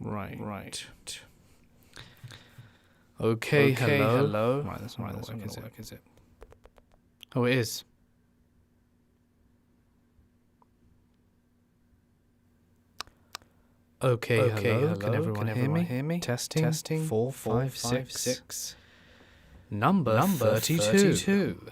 Right. Okay, hello. Right, that's not gonna work, is it? Oh, it is. Okay, hello. Can everyone hear me? Testing. 4, 5, 6. Number 32.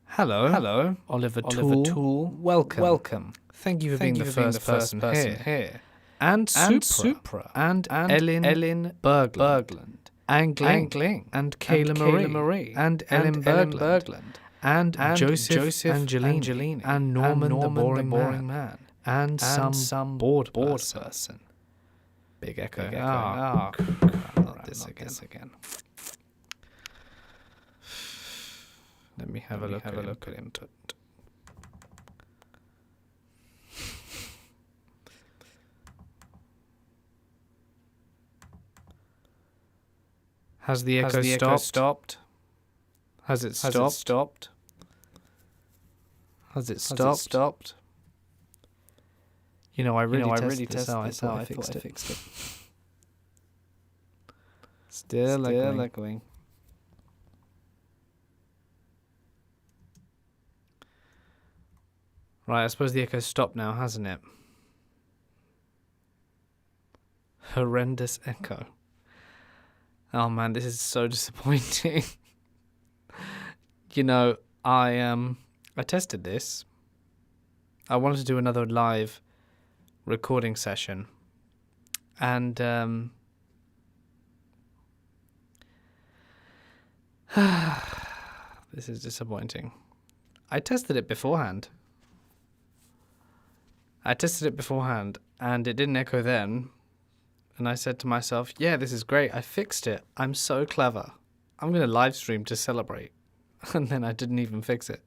Hello. Oliver Toole. Welcome. Thank you for being the first person here. And Supra. And Ellen Bergland. Angling. And Kayla Marie. And Ellen Bergland. And Joseph Angelini. And Norman the Boring Man. And some bored person. Big echo. Not this again. Let me have a look at input. Has the echo stopped? Has it stopped? Has it stopped? You know, I really tested this out. I thought I fixed it. Still echoing. Right, I suppose the echo's stopped now, hasn't it? Horrendous echo. Oh man, this is so disappointing. You know, I tested this. I wanted to do another live recording session. And this is disappointing. I tested it beforehand. And it didn't echo then. And I said to myself, yeah, this is great. I fixed it. I'm so clever. I'm going to live stream to celebrate. And then I didn't even fix it.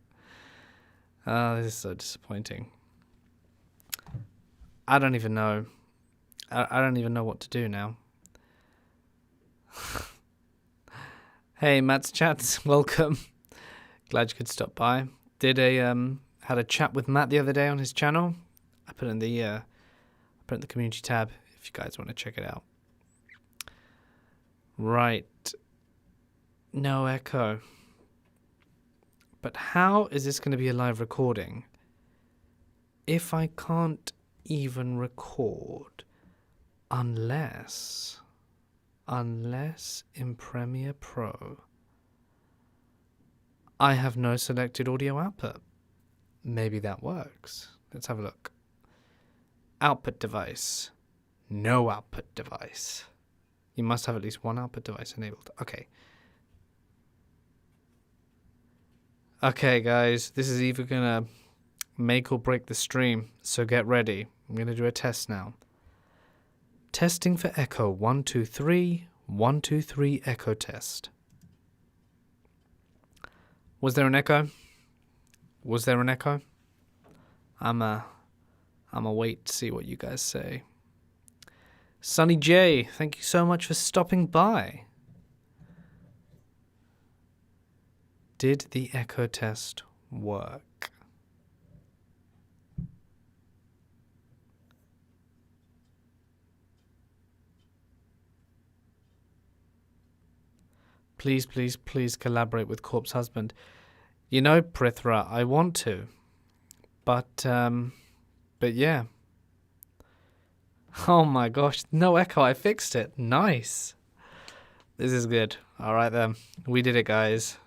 This is so disappointing. I don't even know. I don't even know what to do now. Hey, Matt's Chats, welcome. Glad you could stop by. Had a chat with Matt the other day on his channel. I put it in the community tab if you guys want to check it out. Right. No echo. But how is this going to be a live recording if I can't even record unless in Premiere Pro I have no selected audio output? Maybe that works. Let's have a look. Output device. No output device. You must have at least one output device enabled. Okay, guys. This is either going to make or break the stream, so get ready. I'm going to do a test now. Testing for echo. 1, 2, 3. 1, 2, 3 echo test. Was there an echo? I'm a wait to see what you guys say. Sunny J, thank you so much for stopping by. Did the echo test work? Please collaborate with Corpse Husband. You know, Prithra, I want to. But yeah. Oh my gosh, no echo, I fixed it. Nice. This is good. All right then. We did it, guys.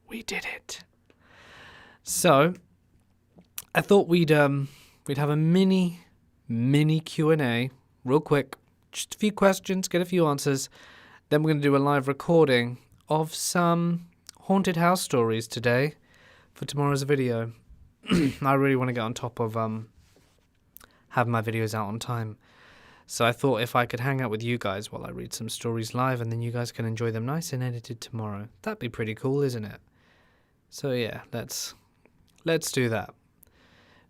We did it. So, I thought we'd have a mini Q&A, real quick. Just a few questions, get a few answers. Then we're going to do a live recording of some haunted house stories today for tomorrow's video. I really want to get on top of have my videos out on time. So I thought if I could hang out with you guys while I read some stories live, and then you guys can enjoy them nice and edited tomorrow. That'd be pretty cool, isn't it? So yeah, let's do that.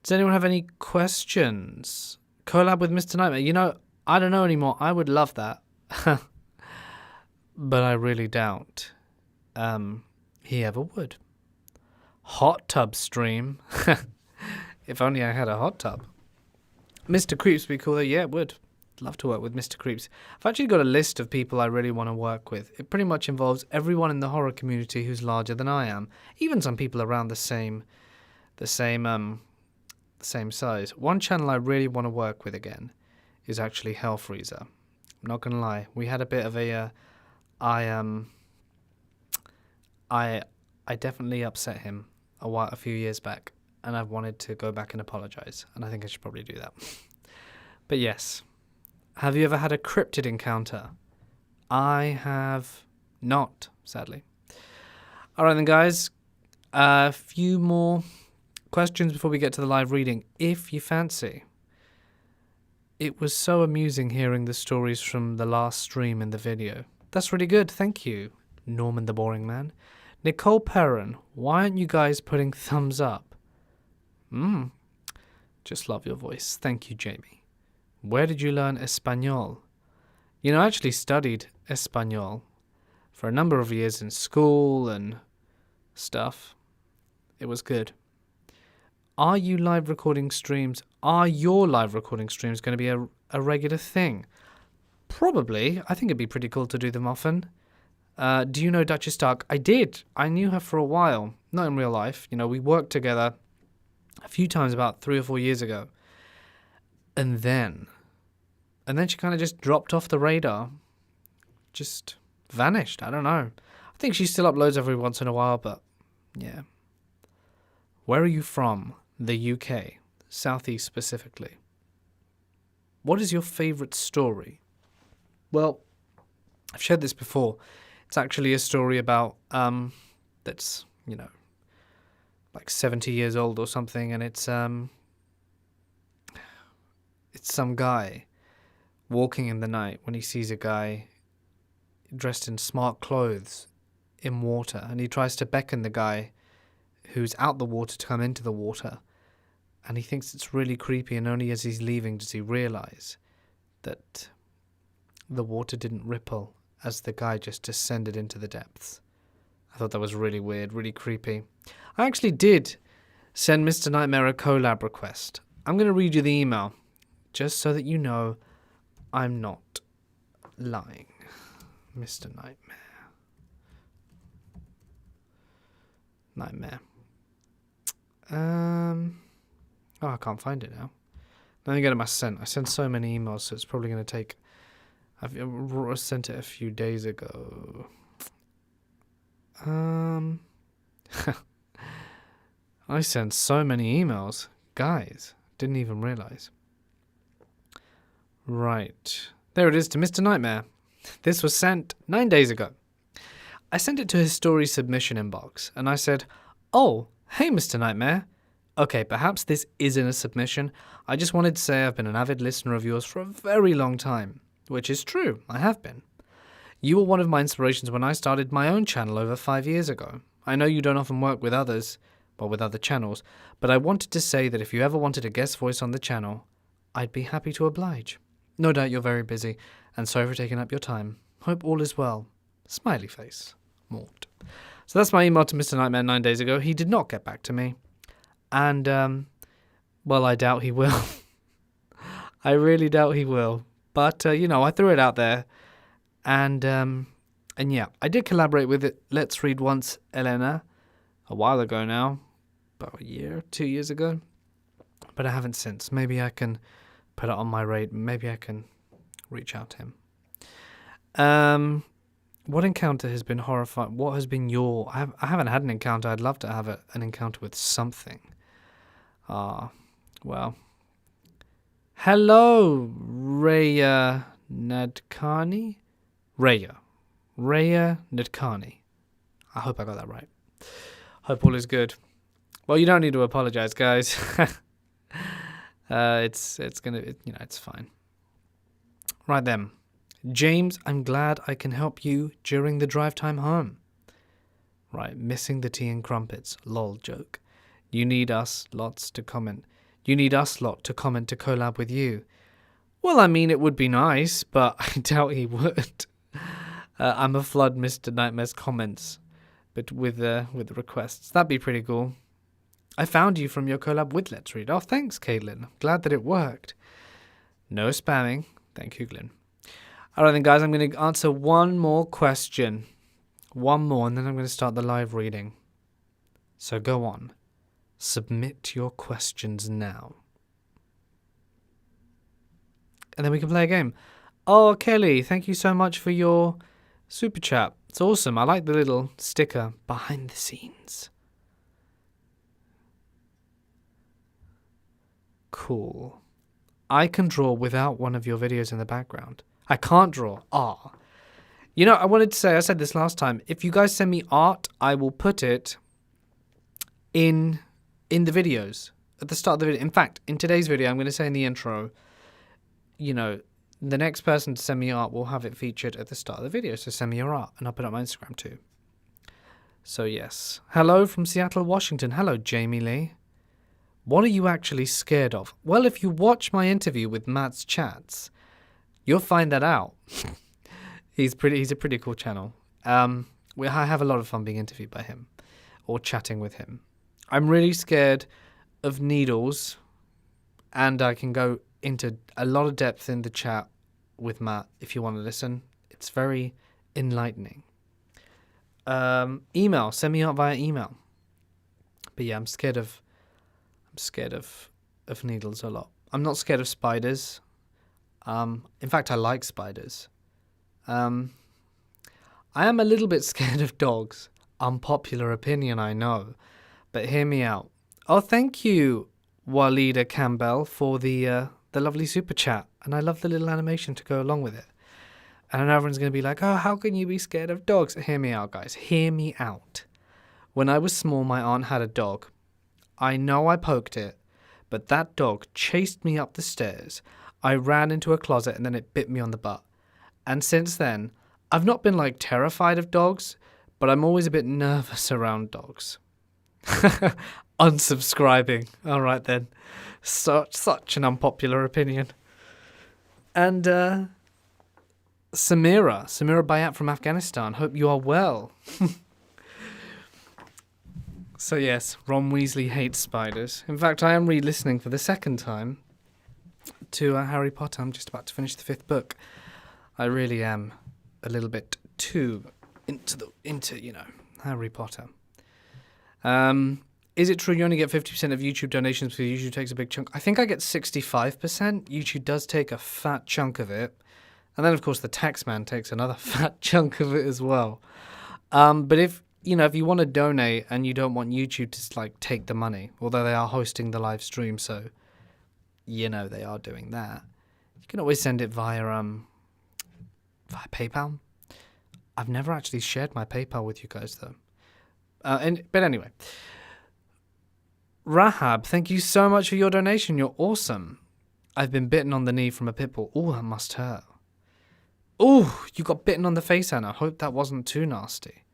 Does anyone have any questions? Collab with Mr. Nightmare. You know, I don't know anymore. I would love that. But I really doubt he ever would. Hot tub stream. If only I had a hot tub. Mr. Creeps would be cool though. Yeah, it would. Love to work with Mr. Creeps. I've actually got a list of people I really want to work with. It pretty much involves everyone in the horror community who's larger than I am. Even some people around the same size. One channel I really want to work with again is actually Hellfreezer. I'm not gonna lie. We had a bit of a I definitely upset him a few years back, and I've wanted to go back and apologize, and I think I should probably do that. But yes, have you ever had a cryptid encounter? I have not, sadly. All right then, guys. A few more questions before we get to the live reading, if you fancy. It was so amusing hearing the stories from the last stream in the video. That's really good, thank you, Norman the Boring Man. Nicole Perrin, why aren't you guys putting thumbs up? Just love your voice. Thank you, Jamie. Where did you learn Espanol? You know, I actually studied Espanol for a number of years in school and stuff. It was good. Are your live recording streams going to be a regular thing? Probably. I think it'd be pretty cool to do them often. Do you know Duchess Stark? I did. I knew her for a while. Not in real life. You know, we worked together a few times about 3 or 4 years ago. And then she kind of just dropped off the radar. Just vanished. I don't know. I think she still uploads every once in a while, but yeah. Where are you from? The UK. Southeast specifically. What is your favourite story? Well, I've shared this before. It's actually a story about, that's, you know, like 70 years old or something, and it's some guy walking in the night when he sees a guy dressed in smart clothes in water, and he tries to beckon the guy who's out the water to come into the water, and he thinks it's really creepy, and only as he's leaving does he realize that the water didn't ripple as the guy just descended into the depths. I thought that was really weird, really creepy. I actually did send Mr. Nightmare a collab request. I'm going to read you the email, just so that you know I'm not lying. Mr. Nightmare. Oh, I can't find it now. Let me get it my sent. I sent so many emails, so it's probably going to take... I've sent it a few days ago. I sent so many emails. Guys, didn't even realize. Right. There it is, to Mr. Nightmare. This was sent 9 days ago. I sent it to his story submission inbox, and I said, "Oh, hey, Mr. Nightmare. Okay, perhaps this isn't a submission. I just wanted to say I've been an avid listener of yours for a very long time." Which is true, I have been. You were one of my inspirations when I started my own channel over 5 years ago. I know you don't often work with others, well, with other channels, but I wanted to say that if you ever wanted a guest voice on the channel, I'd be happy to oblige. No doubt you're very busy, and sorry for taking up your time. Hope all is well. Smiley face. Mort. So that's my email to Mr. Nightmare 9 days ago. He did not get back to me. And, well, I doubt he will. I really doubt he will. But, you know, I threw it out there. And yeah, I did collaborate with it. Let's Read Once, Elena, a while ago now. About a year, 2 years ago. But I haven't since. Maybe I can put it on my radar. Maybe I can reach out to him. What encounter has been horrifying? What has been your... I haven't had an encounter. I'd love to have an encounter with something. Well... Hello, Raya Nadkarni? Raya Nadkarni. I hope I got that right. Hope all is good. Well, you don't need to apologize, guys. It's fine. Right then. James, I'm glad I can help you during the drive time home. Right, missing the tea and crumpets. Lol joke. You need us lots to comment. You need us lot to comment to collab with you. Well, I mean, it would be nice, but I doubt he would. I'm a flood Mr. Nightmare's comments but with the requests. That'd be pretty cool. I found you from your collab with Let's Read. Oh, thanks, Caitlin. Glad that it worked. No spamming. Thank you, Glenn. All right, then, guys, I'm going to answer one more question. One more, and then I'm going to start the live reading. So go on. Submit your questions now. And then we can play a game. Oh, Kelly, thank you so much for your super chat. It's awesome. I like the little sticker behind the scenes. Cool. I can draw without one of your videos in the background. I can't draw. Ah. You know, I wanted to say, I said this last time, if you guys send me art, I will put it in the videos at the start of the video. In fact, in today's video, I'm going to say in the intro, you know, the next person to send me art will have it featured at the start of the video. So send me your art and I'll put it on my Instagram too. So yes. Hello from Seattle, Washington. Hello, Jamie Lee. What are you actually scared of? Well, if you watch my interview with Matt's Chats, you'll find that out. He's a pretty cool channel. I have a lot of fun being interviewed by him or chatting with him. I'm really scared of needles, and I can go into a lot of depth in the chat with Matt if you want to listen. It's very enlightening. Email, send me out via email. But yeah, I'm scared of needles a lot. I'm not scared of spiders. In fact, I like spiders. I am a little bit scared of dogs. Unpopular opinion, I know. But hear me out. Oh, thank you, Walida Campbell, for the lovely super chat. And I love the little animation to go along with it. And I know everyone's going to be like, oh, how can you be scared of dogs? Hear me out, guys. Hear me out. When I was small, my aunt had a dog. I know I poked it, but that dog chased me up the stairs. I ran into a closet and then it bit me on the butt. And since then, I've not been like terrified of dogs, but I'm always a bit nervous around dogs. Unsubscribing. All right then. Such an unpopular opinion. And Samira Bayat from Afghanistan. Hope you are well. So yes, Ron Weasley hates spiders. In fact, I am re-listening for the second time to Harry Potter. I'm just about to finish the 5th book. I really am a little bit too into Harry Potter. Is it true you only get 50% of YouTube donations because YouTube takes a big chunk? I think I get 65%. YouTube does take a fat chunk of it. And then, of course, the tax man takes another fat chunk of it as well. But if you want to donate and you don't want YouTube to take the money, although they are hosting the live stream, so they are doing that. You can always send it via PayPal. I've never actually shared my PayPal with you guys though. But anyway, Rahab, thank you so much for your donation. You're awesome. I've been bitten on the knee from a pit bull. Oh, that must hurt. Oh, you got bitten on the face, Anna. Hope that wasn't too nasty.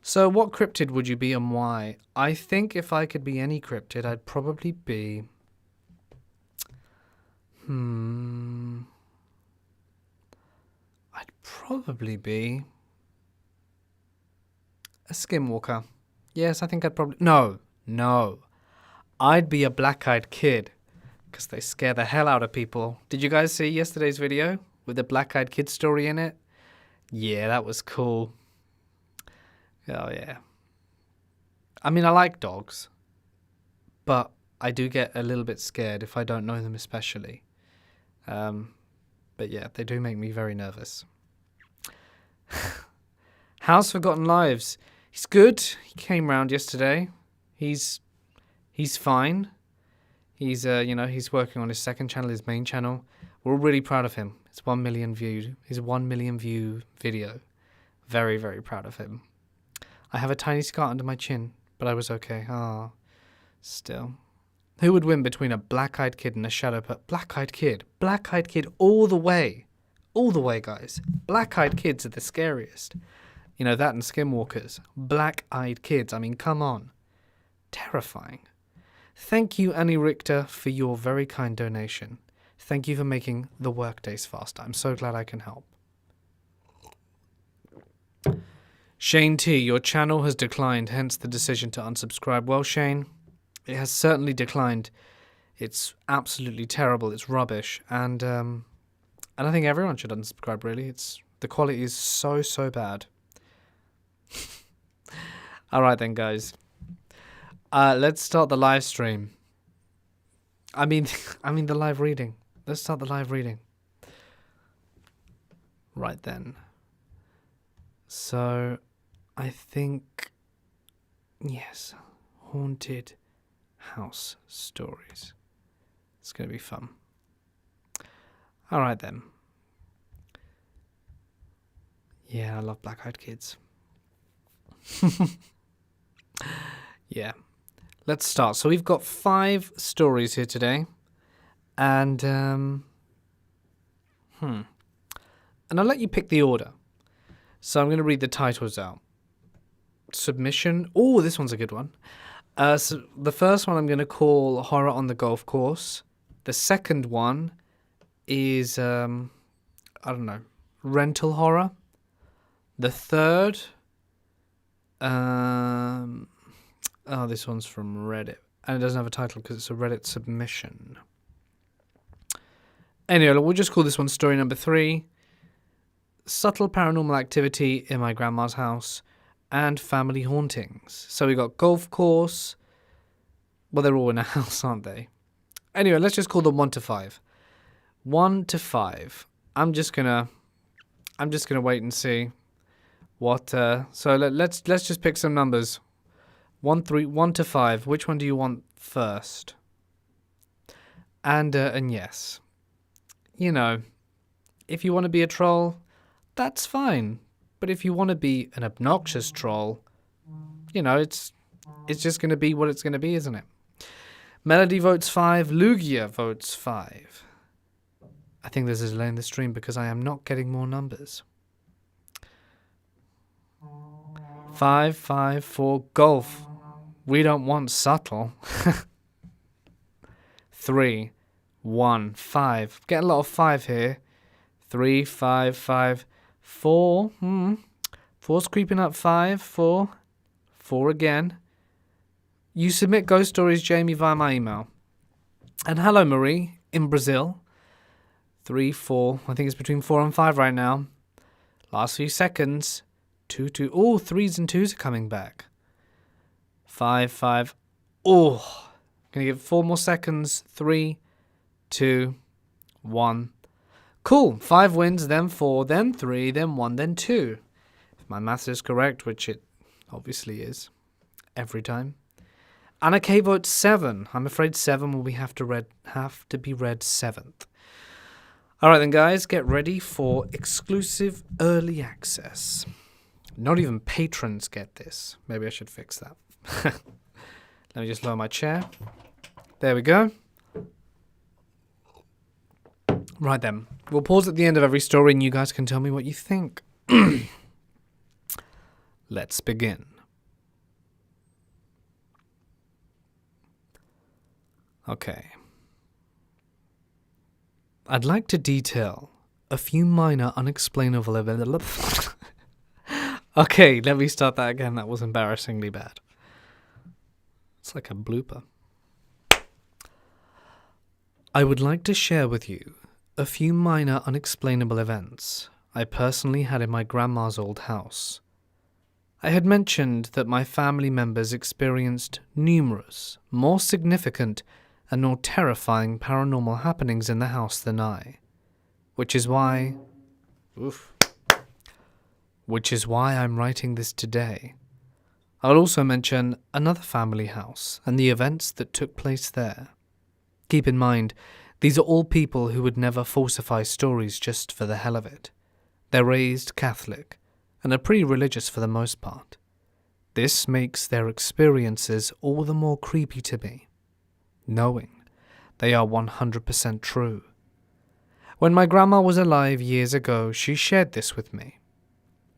So what cryptid would you be and why? I think if I could be any cryptid, I'd probably be... I'd probably be... a skinwalker. Yes, I think I'd probably... No. I'd be a black-eyed kid. Because they scare the hell out of people. Did you guys see yesterday's video? With the black-eyed kid story in it? Yeah, that was cool. Oh, yeah. I mean, I like dogs. But I do get a little bit scared if I don't know them especially. But yeah, they do make me very nervous. How's Forgotten Lives? He's good. He came round yesterday. He's fine. He's he's working on his second channel, his main channel. We're all really proud of him. It's 1 million viewed. His 1 million view video. Very, very proud of him. I have a tiny scar under my chin, but I was okay. Still. Who would win between a black-eyed kid and a shadow Black-eyed kid. Black-eyed kid all the way. All the way, guys. Black-eyed kids are the scariest. That and skinwalkers. Black-eyed kids. I mean, come on. Terrifying. Thank you, Annie Richter, for your very kind donation. Thank you for making the workdays faster. I'm so glad I can help. Shane T, your channel has declined, hence the decision to unsubscribe. Well, Shane, it has certainly declined. It's absolutely terrible. It's rubbish. And I think everyone should unsubscribe, really. The quality is so bad. All right then, guys. Let's start the live stream. I mean the live reading. Let's start the live reading. Right then. So, I think, yes, haunted house stories. It's going to be fun. All right then. Yeah, I love Black-Eyed Kids. Yeah. Let's start. So we've got 5 stories here today. And, and I'll let you pick the order. So I'm going to read the titles out. Submission. Oh, this one's a good one. So the first one I'm going to call Horror on the Golf Course. The second one is, I don't know, rental horror. The third, this one's from Reddit. And it doesn't have a title because it's a Reddit submission. Anyway, we'll just call this one story number 3. Subtle paranormal activity in my grandma's house. And family hauntings. So we got golf course. Well, they're all in a house, aren't they? Anyway, let's just call them 1 to 5. 1 to 5. I'm just gonna wait and see what. So let's just pick some numbers. 1 to 5. Which one do you want first? And yes, you know, if you want to be a troll, that's fine. But if you want to be an obnoxious troll, you know, it's just going to be what it's going to be, isn't it? Melody votes 5. Lugia votes 5. I think this is delaying the stream because I am not getting more numbers. 5, 5, 4. Golf. We don't want subtle. 3, 1, 5. Getting a lot of 5 here. 3, 5, 5. 4, 4's creeping up. 5, 4, 4 again. You submit ghost stories, Jamie, via my email. And hello, Marie, in Brazil. 3, 4. I think it's between 4 and 5 right now. Last few seconds. 2, 2. Oh, 3s and 2s are coming back. 5, 5. Oh, gonna give 4 more seconds. 3, 2, 1. Cool. 5 wins, then 4, then 3, then 1, then 2. If my maths is correct, which it obviously is, every time. Anna K votes 7. I'm afraid 7 will have to be read 7th. All right then, guys, get ready for exclusive early access. Not even patrons get this. Maybe I should fix that. Let me just lower my chair. There we go. Right then, we'll pause at the end of every story and you guys can tell me what you think. Let's begin. Okay. I'd like to detail a few minor unexplainable events. Okay, let me start that again. That was embarrassingly bad. It's like a blooper. I would like to share with you a few minor unexplainable events I personally had in my grandma's old house. I had mentioned that my family members experienced numerous, more significant and more terrifying paranormal happenings in the house than I, which is why I'm writing this today. I'll also mention another family house and the events that took place there. Keep in mind, these are all people who would never falsify stories just for the hell of it. They're raised Catholic and are pretty religious for the most part. This makes their experiences all the more creepy to me, knowing they are 100% true. When my grandma was alive years ago, she shared this with me.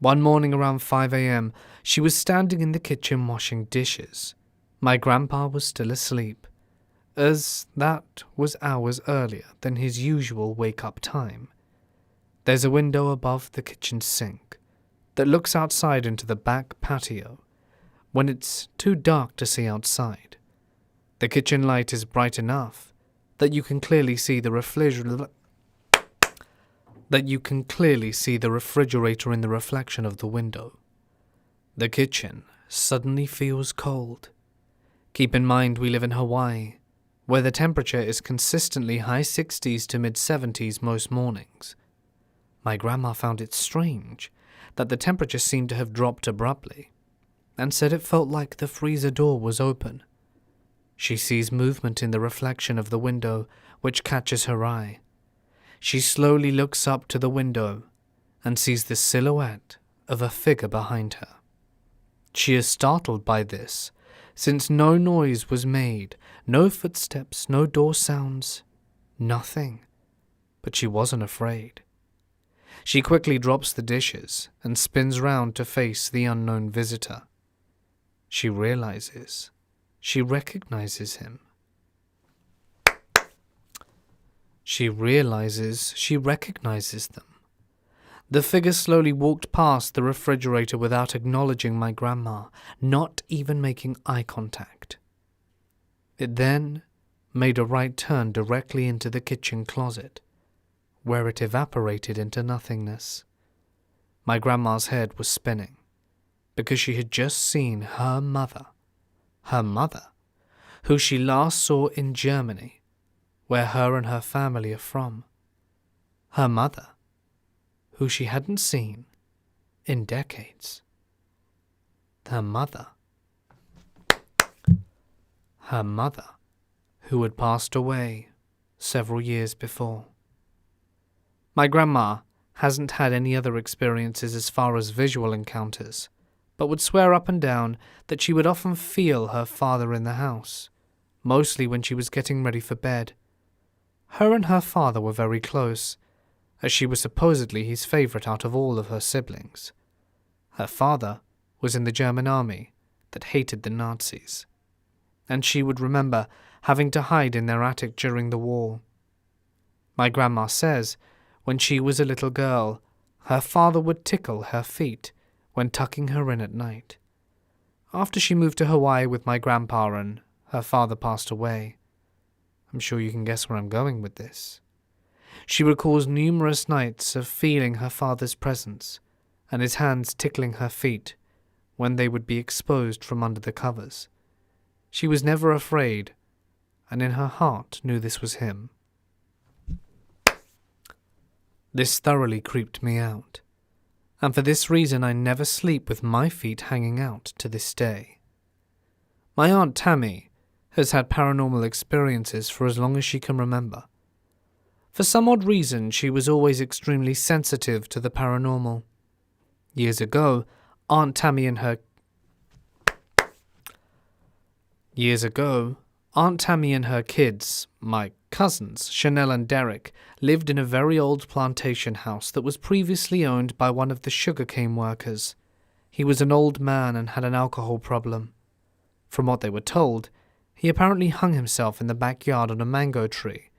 One morning around 5 a.m., she was standing in the kitchen washing dishes. My grandpa was still asleep, as that was hours earlier than his usual wake-up time. There's a window above the kitchen sink, that looks outside into the back patio when it's too dark to see outside. The kitchen light is bright enough that you can clearly see the refrigerator in the reflection of the window. The kitchen suddenly feels cold. Keep in mind we live in Hawaii, where the temperature is consistently high 60s to mid 70s most mornings. My grandma found it strange that the temperature seemed to have dropped abruptly, and said it felt like the freezer door was open. She sees movement in the reflection of the window, which catches her eye. She slowly looks up to the window and sees the silhouette of a figure behind her. She is startled by this, since no noise was made, no footsteps, no door sounds, nothing. But she wasn't afraid. She quickly drops the dishes and spins round to face the unknown visitor. She recognizes him. She recognizes them. The figure slowly walked past the refrigerator without acknowledging my grandma, not even making eye contact. It then made a right turn directly into the kitchen closet, where it evaporated into nothingness. My grandma's head was spinning, because she had just seen her mother, who she last saw in Germany, where her and her family are from. Her mother, who she hadn't seen in decades. Her mother, who had passed away several years before. My grandma hasn't had any other experiences as far as visual encounters, but would swear up and down that she would often feel her father in the house, mostly when she was getting ready for bed. Her and her father were very close, as she was supposedly his favorite out of all of her siblings. Her father was in the German army that hated the Nazis, and she would remember having to hide in their attic during the war. My grandma says when she was a little girl, her father would tickle her feet when tucking her in at night. After she moved to Hawaii with my grandpa and her father passed away. I'm sure you can guess where I'm going with this. She recalls numerous nights of feeling her father's presence and his hands tickling her feet when they would be exposed from under the covers. She was never afraid, and in her heart knew this was him. This thoroughly creeped me out, and for this reason I never sleep with my feet hanging out to this day. My Aunt Tammy has had paranormal experiences for as long as she can remember. For some odd reason, she was always extremely sensitive to the paranormal. Years ago, Aunt Tammy and her kids, my cousins, Chanel and Derek, lived in a very old plantation house that was previously owned by one of the sugarcane workers. He was an old man and had an alcohol problem. From what they were told, he apparently hung himself in the backyard on a mango tree.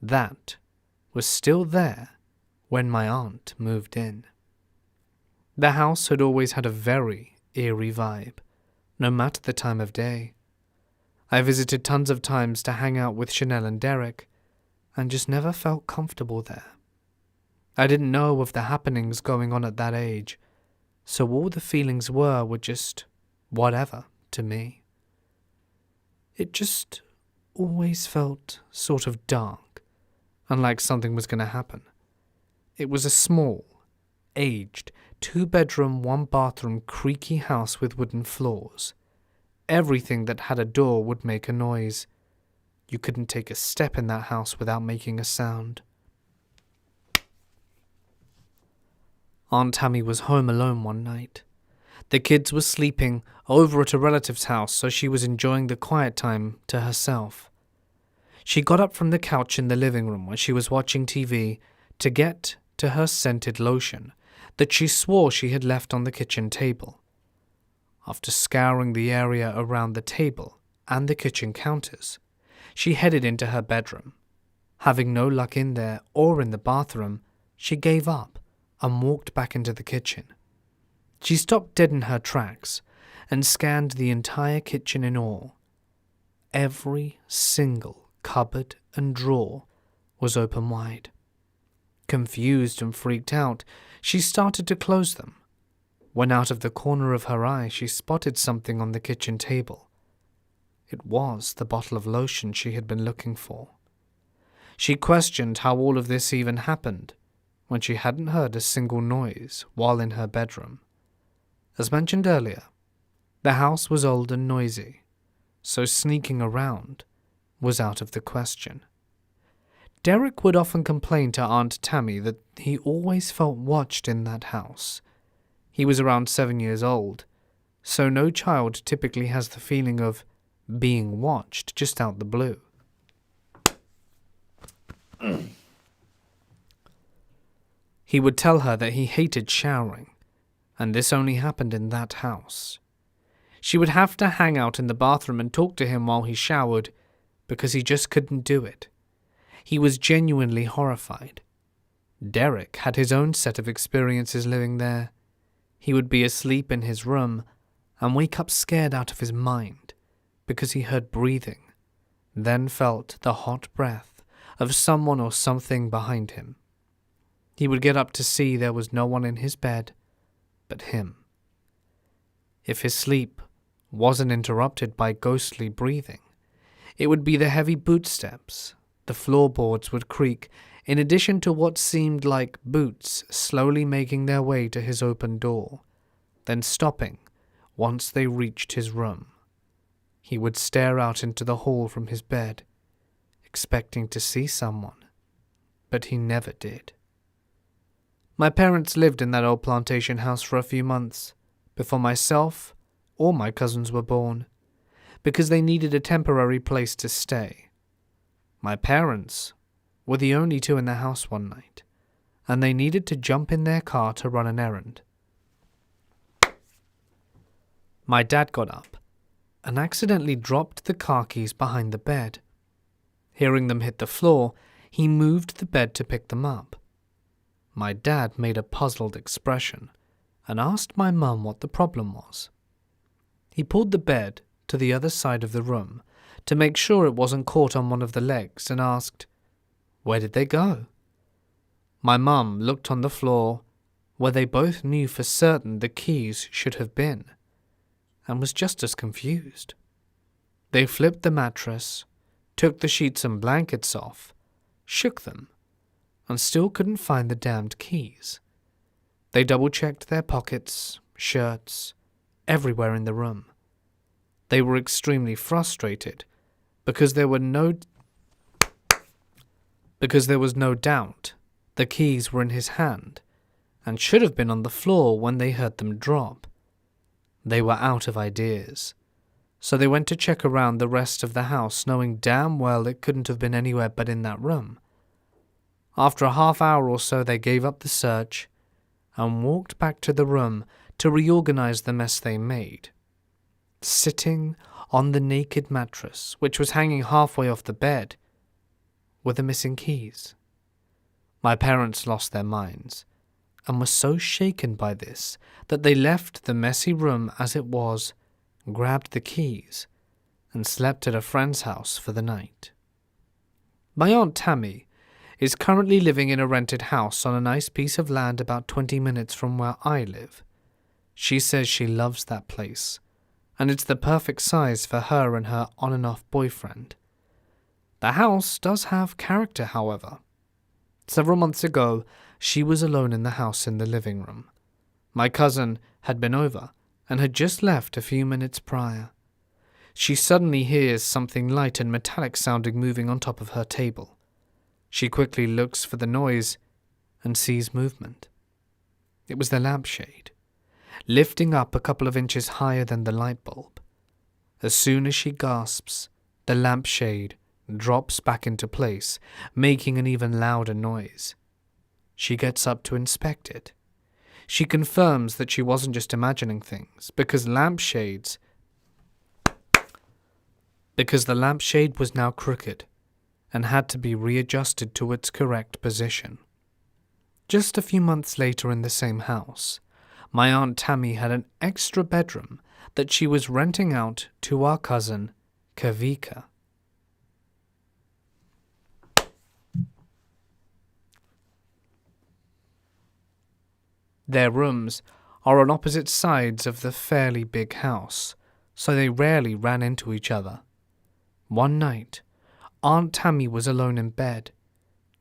That was still there when my aunt moved in. The house had always had a very eerie vibe, no matter the time of day. I visited tons of times to hang out with Chanel and Derek, and just never felt comfortable there. I didn't know of the happenings going on at that age, so all the feelings were just whatever to me. It just always felt sort of dark, and like something was going to happen. It was a small, aged, 2-bedroom, 1-bathroom, creaky house with wooden floors. Everything that had a door would make a noise. You couldn't take a step in that house without making a sound. Aunt Tammy was home alone one night. The kids were sleeping over at a relative's house, so she was enjoying the quiet time to herself. She got up from the couch in the living room where she was watching TV to get to her scented lotion that she swore she had left on the kitchen table. After scouring the area around the table and the kitchen counters, she headed into her bedroom. Having no luck in there or in the bathroom, she gave up and walked back into the kitchen. She stopped dead in her tracks and scanned the entire kitchen in awe. Every single cupboard and drawer was open wide. Confused and freaked out, she started to close them, when out of the corner of her eye she spotted something on the kitchen table. It was the bottle of lotion she had been looking for. She questioned how all of this even happened, when she hadn't heard a single noise while in her bedroom. As mentioned earlier, the house was old and noisy, so sneaking around was out of the question. Derek would often complain to Aunt Tammy that he always felt watched in that house. He was around 7 years old, so no child typically has the feeling of being watched just out the blue. He would tell her that he hated showering, and this only happened in that house. She would have to hang out in the bathroom and talk to him while he showered, because he just couldn't do it. He was genuinely horrified. Derek had his own set of experiences living there. He would be asleep in his room and wake up scared out of his mind because he heard breathing, then felt the hot breath of someone or something behind him. He would get up to see there was no one in his bed but him. If his sleep wasn't interrupted by ghostly breathing, it would be the heavy boot steps. The floorboards would creak, in addition to what seemed like boots slowly making their way to his open door, then stopping once they reached his room. He would stare out into the hall from his bed, expecting to see someone, but he never did. My parents lived in that old plantation house for a few months before myself or my cousins were born, because they needed a temporary place to stay. My parents were the only two in the house one night, and they needed to jump in their car to run an errand. My dad got up and accidentally dropped the car keys behind the bed. Hearing them hit the floor, he moved the bed to pick them up. My dad made a puzzled expression and asked my mum what the problem was. He pulled the bed to the other side of the room to make sure it wasn't caught on one of the legs and asked, "Where did they go?" My mum looked on the floor where they both knew for certain the keys should have been, and was just as confused. They flipped the mattress, took the sheets and blankets off, shook them, and still couldn't find the damned keys. They double-checked their pockets, shirts, everywhere in the room. They were extremely frustrated because there was no doubt the keys were in his hand and should have been on the floor when they heard them drop. They were out of ideas, so they went to check around the rest of the house, knowing damn well it couldn't have been anywhere but in that room. After a half hour or so, they gave up the search and walked back to the room to reorganize the mess they made. Sitting on the naked mattress, which was hanging halfway off the bed, were the missing keys. My parents lost their minds and were so shaken by this that they left the messy room as it was, grabbed the keys, and slept at a friend's house for the night. My Aunt Tammy is currently living in a rented house on a nice piece of land about 20 minutes from where I live. She says she loves that place, and it's the perfect size for her and her on-and-off boyfriend. The house does have character, however. Several months ago, she was alone in the house in the living room. My cousin had been over and had just left a few minutes prior. She suddenly hears something light and metallic sounding moving on top of her table. She quickly looks for the noise and sees movement. It was the lampshade, lifting up a couple of inches higher than the light bulb. As soon as she gasps, the lampshade drops back into place, making an even louder noise. She gets up to inspect it. She confirms that she wasn't just imagining things, because the lampshade was now crooked and had to be readjusted to its correct position. Just a few months later in the same house, my Aunt Tammy had an extra bedroom that she was renting out to our cousin, Kavika. Their rooms are on opposite sides of the fairly big house, so they rarely ran into each other. One night, Aunt Tammy was alone in bed,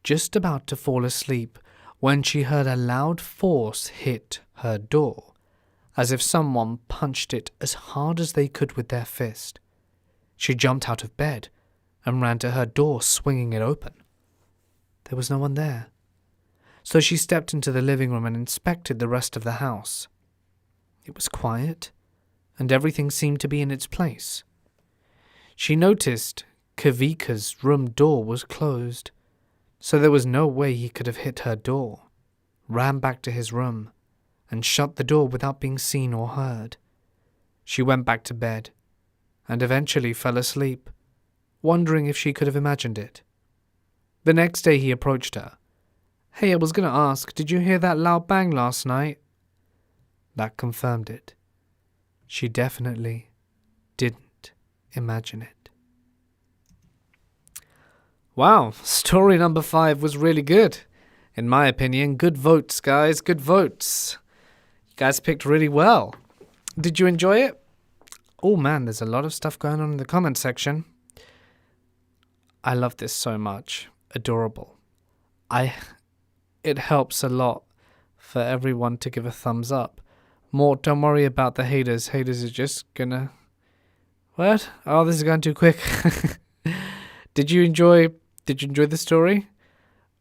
just about to fall asleep, when she heard a loud force hit her door, as if someone punched it as hard as they could with their fist. She jumped out of bed and ran to her door, swinging it open. There was no one there, so she stepped into the living room and inspected the rest of the house. It was quiet, and everything seemed to be in its place. She noticed Kavika's room door was closed, so there was no way he could have hit her door, ran back to his room, and shut the door without being seen or heard. She went back to bed, and eventually fell asleep, wondering if she could have imagined it. The next day he approached her. "Hey, I was going to ask, did you hear that loud bang last night?" That confirmed it. She definitely didn't imagine it. Wow, story number 5 was really good. In my opinion, good votes, guys, good votes. You guys picked really well. Did you enjoy it? Oh man, there's a lot of stuff going on in the comment section. I love this so much. Adorable. It helps a lot for everyone to give a thumbs up. Mort, don't worry about the haters. Haters are just gonna... What? Oh, this is going too quick. Did you enjoy the story?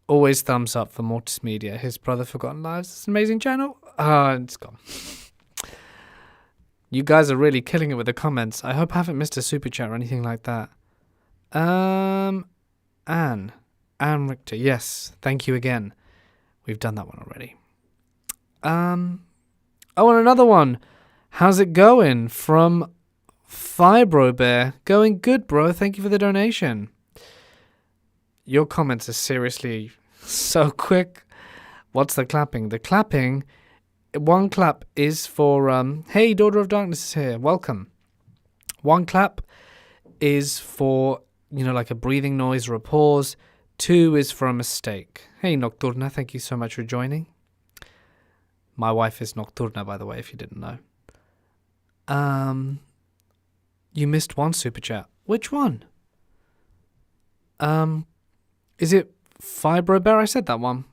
Always thumbs up for Mortis Media. His brother Forgotten Lives. It's an amazing channel. It's gone. You guys are really killing it with the comments. I hope I haven't missed a super chat or anything like that. Anne Richter. Yes, thank you again. We've done that one already. Oh, and another one. How's it going? From Fibro Bear. Going good, bro. Thank you for the donation. Your comments are seriously so quick. What's the clapping? The clapping, one clap is for, hey, Daughter of Darkness is here. Welcome. One clap is for, like a breathing noise or a pause. 2 is for a mistake. Hey, Nocturna, thank you so much for joining. My wife is Nocturna, by the way, if you didn't know. You missed one super chat. Which one? Is it Fibro Bear? I said that one.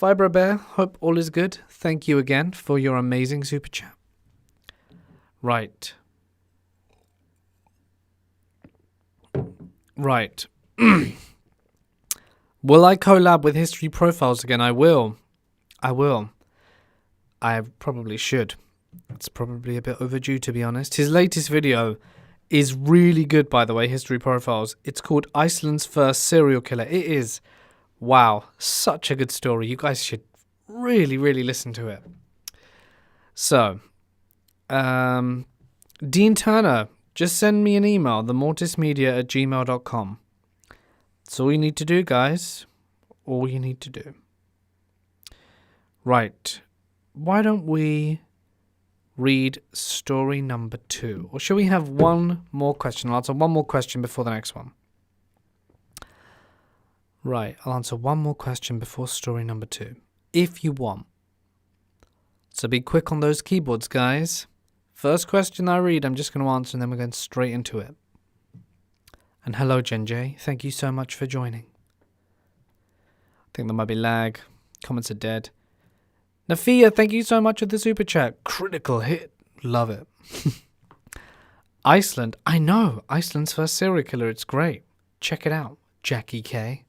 Fibro Bear, hope all is good. Thank you again for your amazing super chat. Right. Will I collab with History Profiles again? I will. I probably should. It's probably a bit overdue, to be honest. His latest video is really good, by the way, History Profiles. It's called Iceland's First Serial Killer. It is, wow, such a good story. You guys should really, really listen to it. So, Dean Turner, just send me an email, themortismedia@gmail.com. That's all you need to do, guys. All you need to do. Right. Why don't we read story number 2? Or shall we have one more question? I'll answer one more question before the next one. Right, I'll answer one more question before story number 2, if you want. So be quick on those keyboards, guys. First question I read, I'm just going to answer, and then we're going straight into it. And hello, Jen J. Thank you so much for joining. I think there might be lag. Comments are dead. Nafia, thank you so much for the super chat. Critical hit. Love it. Iceland. I know. Iceland's First Serial Killer. It's great. Check it out. Jackie K.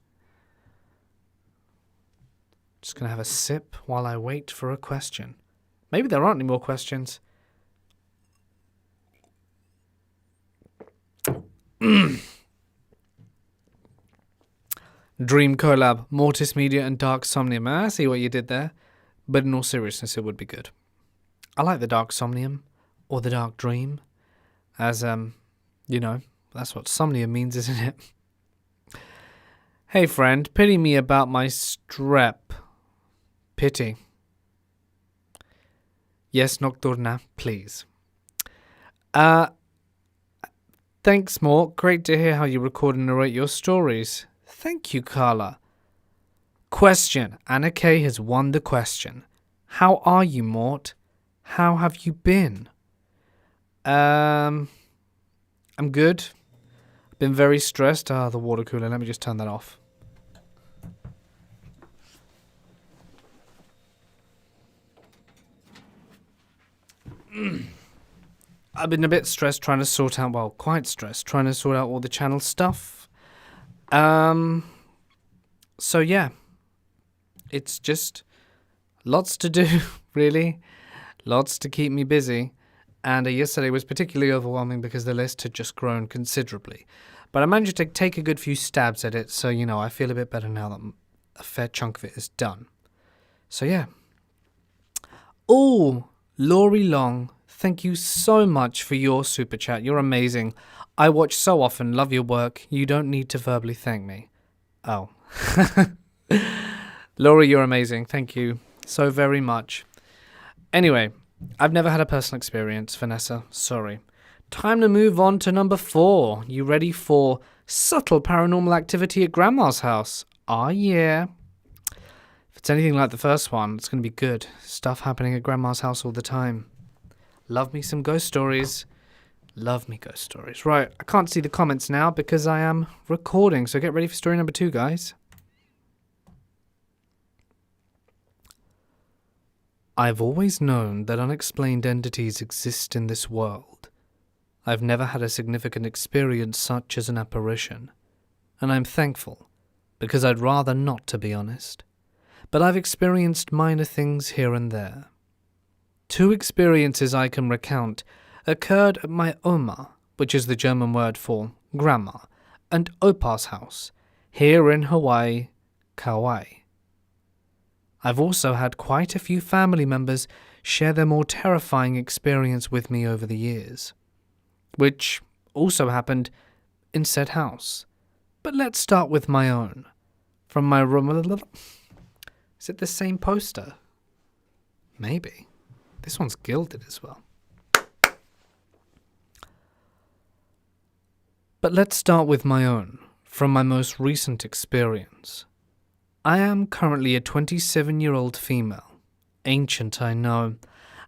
Just going to have a sip while I wait for a question. Maybe there aren't any more questions. Dream collab. Mortis Media and Dark Somnium. I see what you did there. But in all seriousness, it would be good. I like the Dark Somnium, or the Dark Dream, as, that's what Somnium means, isn't it? Hey friend, pity me about my strep. Pity. Yes, Nocturna, please. Thanks, Mort. Great to hear how you record and narrate your stories. Thank you, Carla. Question. Anna K has won the question. How are you, Mort? How have you been? I'm good. Been very stressed. The water cooler. Let me just turn that off. I've been a bit stressed trying to sort out, quite stressed, trying to sort out all the channel stuff. So yeah. It's just lots to do, really. Lots to keep me busy. And yesterday was particularly overwhelming because the list had just grown considerably. But I managed to take a good few stabs at it, so, I feel a bit better now that a fair chunk of it is done. So, yeah. Oh, Laurie Long, thank you so much for your super chat. You're amazing. I watch so often, love your work. You don't need to verbally thank me. Oh. Laurie, you're amazing. Thank you so very much. Anyway, I've never had a personal experience, Vanessa. Sorry. Time to move on to number 4. You ready for subtle paranormal activity at Grandma's house? Ah, yeah. If it's anything like the first one, it's going to be good. Stuff happening at Grandma's house all the time. Love me some ghost stories. Love me ghost stories. Right, I can't see the comments now because I am recording, so get ready for story number 2, guys. I've always known that unexplained entities exist in this world. I've never had a significant experience such as an apparition, and I'm thankful, because I'd rather not, to be honest. But I've experienced minor things here and there. 2 experiences I can recount occurred at my Oma, which is the German word for grandma, and Opa's house, here in Hawaii, Kauai. I've also had quite a few family members share their more terrifying experience with me over the years, which also happened in said house. But let's start with my own. From my room... Is it the same poster? Maybe. This one's gilded as well. But let's start with my own, from my most recent experience. I am currently a 27-year-old female. Ancient, I know,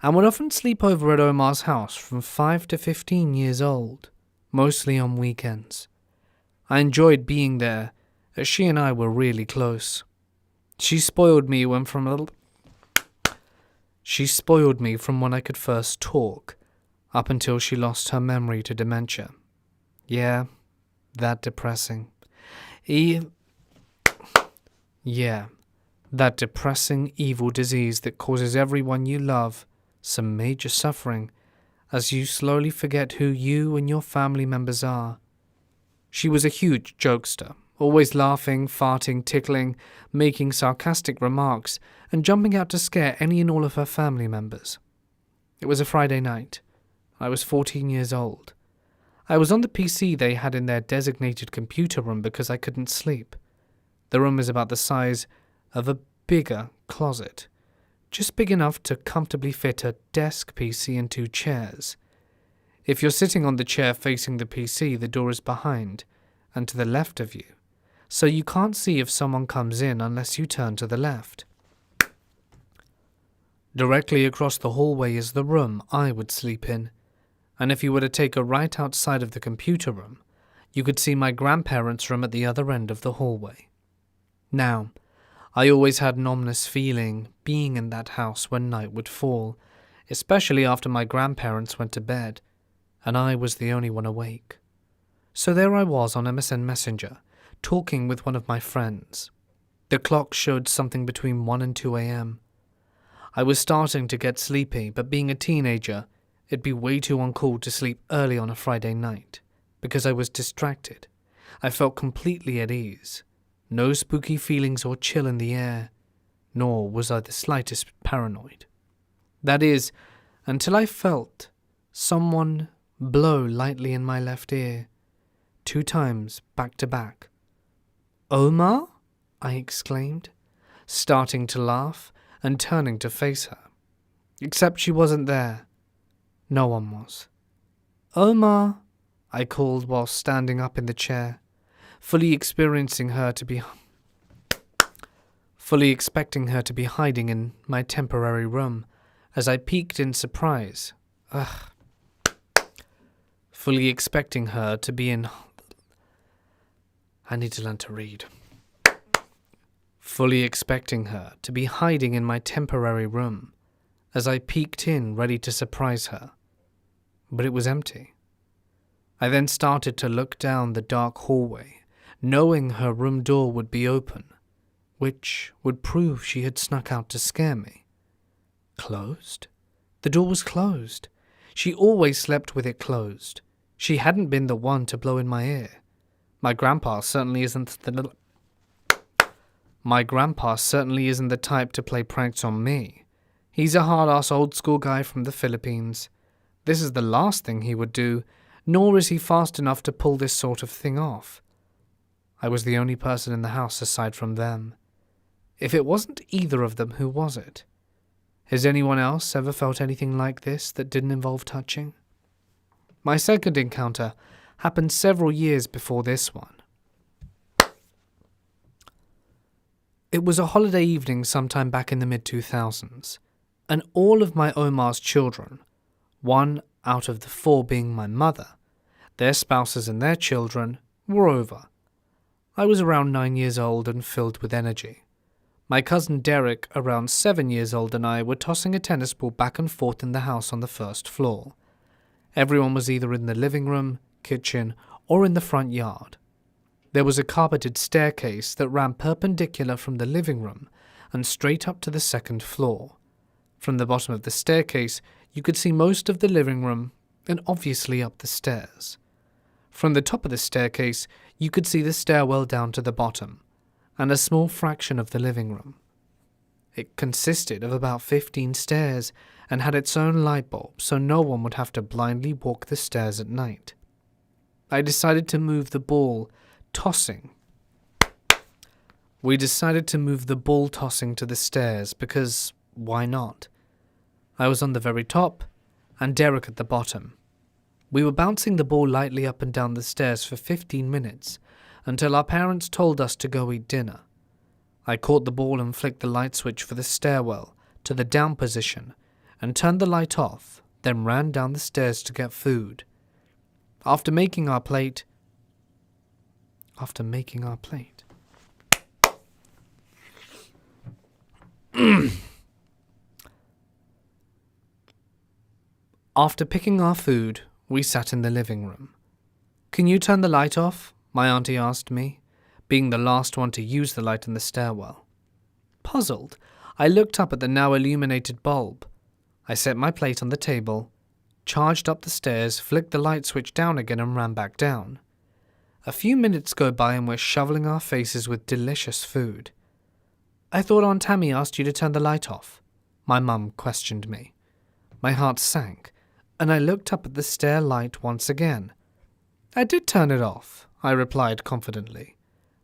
and would often sleep over at Omar's house from 5 to 15 years old, mostly on weekends. I enjoyed being there, as she and I were really close. She spoiled me from when I could first talk, up until she lost her memory to dementia. Yeah, that depressing. Yeah, that depressing, evil disease that causes everyone you love some major suffering as you slowly forget who you and your family members are. She was a huge jokester, always laughing, farting, tickling, making sarcastic remarks, and jumping out to scare any and all of her family members. It was a Friday night. I was 14 years old. I was on the PC they had in their designated computer room because I couldn't sleep. The room is about the size of a bigger closet, just big enough to comfortably fit a desk PC and 2 chairs. If you're sitting on the chair facing the PC, the door is behind and to the left of you, so you can't see if someone comes in unless you turn to the left. Directly across the hallway is the room I would sleep in, and if you were to take a right outside of the computer room, you could see my grandparents' room at the other end of the hallway. Now, I always had an ominous feeling being in that house when night would fall, especially after my grandparents went to bed, and I was the only one awake. So there I was on MSN Messenger, talking with one of my friends. The clock showed something between 1 and 2 a.m. I was starting to get sleepy, but being a teenager, it'd be way too uncool to sleep early on a Friday night, because I was distracted. I felt completely at ease. No spooky feelings or chill in the air, nor was I the slightest paranoid. That is, until I felt someone blow lightly in my left ear, 2 times back to back. "Omar?" I exclaimed, starting to laugh and turning to face her. Except she wasn't there. No one was. "Omar," I called while standing up in the chair, fully expecting her to be hiding in my temporary room, as I peeked in surprise. Fully expecting her to be in... I need to learn to read. Fully expecting her to be hiding in my temporary room, as I peeked in ready to surprise her. But it was empty. I then started to look down the dark hallway, knowing her room door would be open, which would prove she had snuck out to scare me. Closed? The door was closed. She always slept with it closed. She hadn't been the one to blow in my ear. My grandpa certainly isn't the type to play pranks on me. He's a hard-ass old-school guy from the Philippines. This is the last thing he would do, nor is he fast enough to pull this sort of thing off. I was the only person in the house aside from them. If it wasn't either of them, who was it? Has anyone else ever felt anything like this that didn't involve touching? My second encounter happened several years before this one. It was a holiday evening sometime back in the mid-2000s, and all of my Omar's children, one out of the 4 being my mother, their spouses and their children, were over. I was around 9 years old and filled with energy. My cousin Derek, around 7 years old, and I were tossing a tennis ball back and forth in the house on the first floor. Everyone was either in the living room, kitchen, or in the front yard. There was a carpeted staircase that ran perpendicular from the living room and straight up to the second floor. From the bottom of the staircase, you could see most of the living room and obviously up the stairs. From the top of the staircase, you could see the stairwell down to the bottom, and a small fraction of the living room. It consisted of about 15 stairs and had its own light bulb, so no one would have to blindly walk the stairs at night. I decided to move the ball tossing. We decided to move the ball tossing to the stairs because why not? I was on the very top and Derek at the bottom. We were bouncing the ball lightly up and down the stairs for 15 minutes until our parents told us to go eat dinner. I caught the ball and flicked the light switch for the stairwell to the down position and turned the light off, then ran down the stairs to get food. After making our plate... After picking our food, we sat in the living room. "Can you turn the light off?" my auntie asked me, being the last one to use the light in the stairwell. Puzzled, I looked up at the now illuminated bulb. I set my plate on the table, charged up the stairs, flicked the light switch down again and ran back down. A few minutes go by and we're shoveling our faces with delicious food. "I thought Aunt Tammy asked you to turn the light off," my mum questioned me. My heart sank, and I looked up at the stair light once again. "I did turn it off," I replied confidently.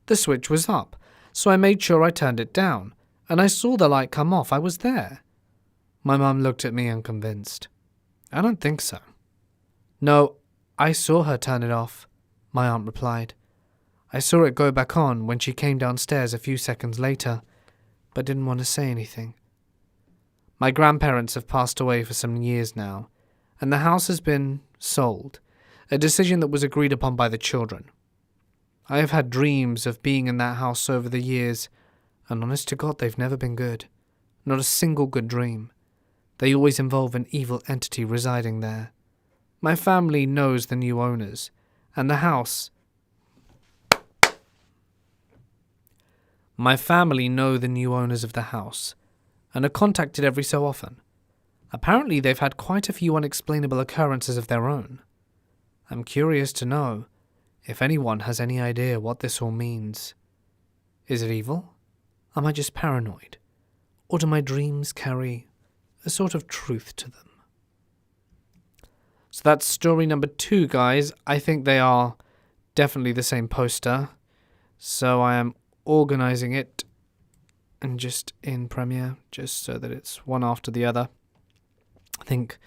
"The switch was up, so I made sure I turned it down, and I saw the light come off. I was there." My mum looked at me unconvinced. "I don't think so." "No, I saw her turn it off," my aunt replied. "I saw it go back on when she came downstairs a few seconds later, but didn't want to say anything." My grandparents have passed away for some years now, and the house has been sold, a decision that was agreed upon by the children. I have had dreams of being in that house over the years, and honest to God, they've never been good. Not a single good dream. They always involve an evil entity residing there. My family knows the new owners, and the house... My family know the new owners of the house, and are contacted every so often. Apparently they've had quite a few unexplainable occurrences of their own. I'm curious to know if anyone has any idea what this all means. Is it evil? Am I just paranoid? Or do my dreams carry a sort of truth to them? So that's story number 2, guys. I think they are definitely the same poster. So I am organizing it and just in Premiere, just so that it's one after the other. think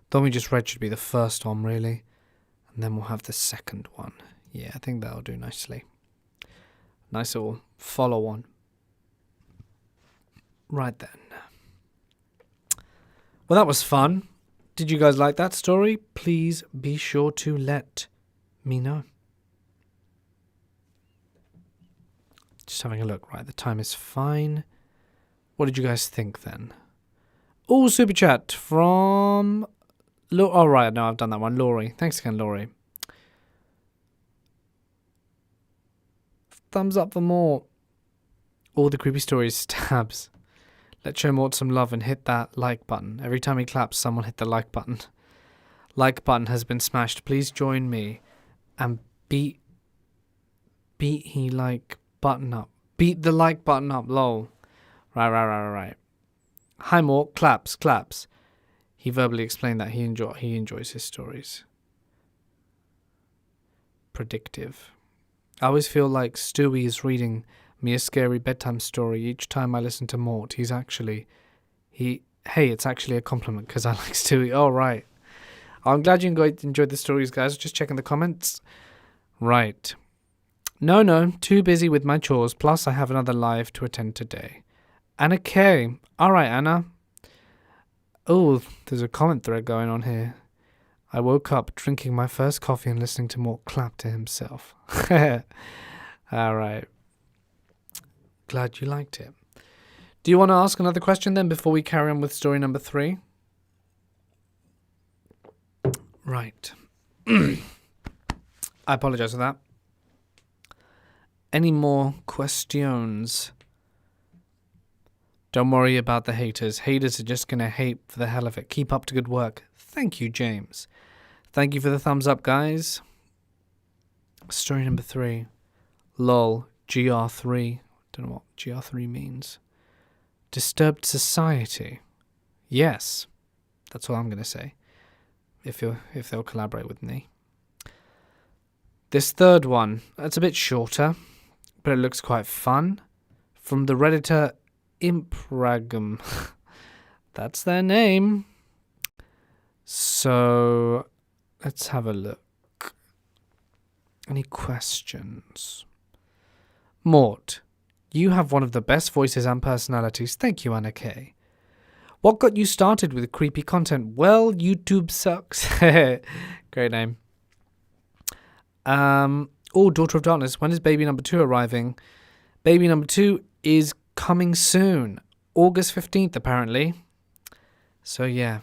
the one we just read should be the first one, really. And then we'll have the second one. Yeah, I think that'll do nicely. Nice little follow on. Right then. Well, that was fun. Did you guys like that story? Please be sure to let me know. Just having a look. Right, the time is fine. What did you guys think then? Oh, super chat from... Oh, right, no, I've done that one. Laurie. Thanks again, Laurie. Thumbs up for more. All the creepy stories tabs. Let's show Mort some love and hit that like button. Every time he claps, someone hit the like button. Like button has been smashed. Please join me and beat he like button up. Beat the like button up, lol. Right. Hi Mort, claps. He verbally explained that he enjoys his stories. Predictive. I always feel like Stewie is reading me a scary bedtime story each time I listen to Mort. Hey, it's actually a compliment because I like Stewie. Oh, right. I'm glad you enjoyed the stories, guys. Just checking the comments. Right. No, too busy with my chores. Plus, I have another live to attend today. Anna K. All right, Anna. Oh, there's a comment thread going on here. I woke up drinking my first coffee and listening to Mort clap to himself. All right. Glad you liked it. Do you want to ask another question then before we carry on with story number 3? Right. I apologize for that. Any more questions? Don't worry about the haters. Haters are just going to hate for the hell of it. Keep up the good work. Thank you, James. Thank you for the thumbs up, guys. Story number 3. Lol. GR3. Don't know what GR3 means. Disturbed society. Yes. That's all I'm going to say. If they'll collaborate with me. This third one, that's a bit shorter, but it looks quite fun. From the Redditor Impragum. That's their name. So, let's have a look. Any questions? Mort, you have one of the best voices and personalities. Thank you, Anna K. What got you started with creepy content? Well, YouTube sucks. Great name. Daughter of Darkness. When is baby number 2 arriving? Baby number 2 is coming soon. August 15th, apparently. So, yeah.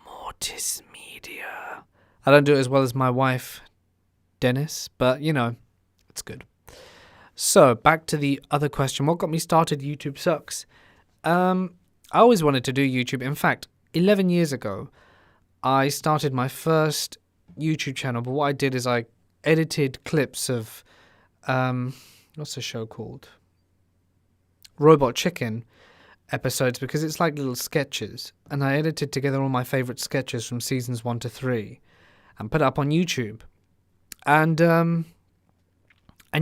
Mortis Media. I don't do it as well as my wife, Dennis, but, you know, it's good. So, back to the other question. What got me started? YouTube sucks. I always wanted to do YouTube. In fact, 11 years ago, I started my first YouTube channel. But what I did is I edited clips of, what's the show called? Robot Chicken episodes, because it's like little sketches. And I edited together all my favorite sketches from seasons 1 to 3 and put it up on YouTube. And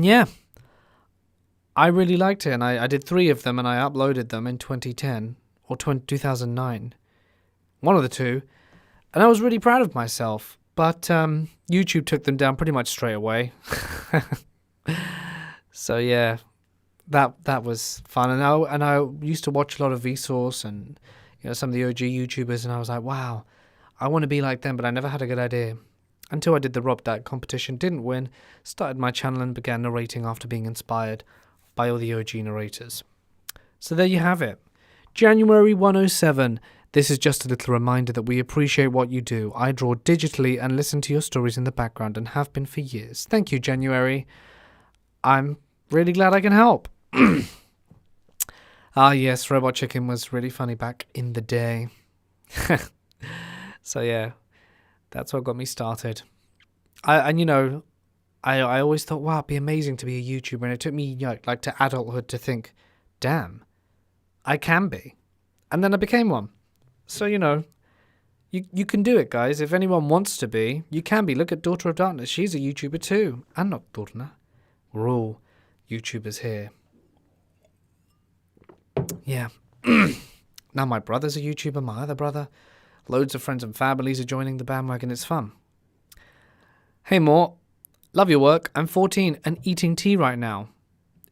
yeah, I really liked it. And I did 3 of them and I uploaded them in 2010 or 2009. One of the two. And I was really proud of myself. But YouTube took them down pretty much straight away. So yeah, that was fun. And I used to watch a lot of Vsauce and some of the OG YouTubers, and I was like, wow, I want to be like them, but I never had a good idea. Until I did the Rob Dat competition, didn't win, started my channel and began narrating after being inspired by all the OG narrators. So there you have it. January 107. This is just a little reminder that we appreciate what you do. I draw digitally and listen to your stories in the background and have been for years. Thank you, January. I'm really glad I can help. Ah, yes, Robot Chicken was really funny back in the day. So, yeah, that's what got me started. I always thought, wow, it'd be amazing to be a YouTuber. And it took me like to adulthood to think, damn, I can be. And then I became one. So, you can do it, guys. If anyone wants to be, you can be. Look at Daughter of Darkness. She's a YouTuber too. And Nocturna. We're all YouTubers here. Yeah. Now my brother's a YouTuber. My other brother. Loads of friends and families are joining the bandwagon. It's fun. Hey, Mort. Love your work. I'm 14 and eating tea right now.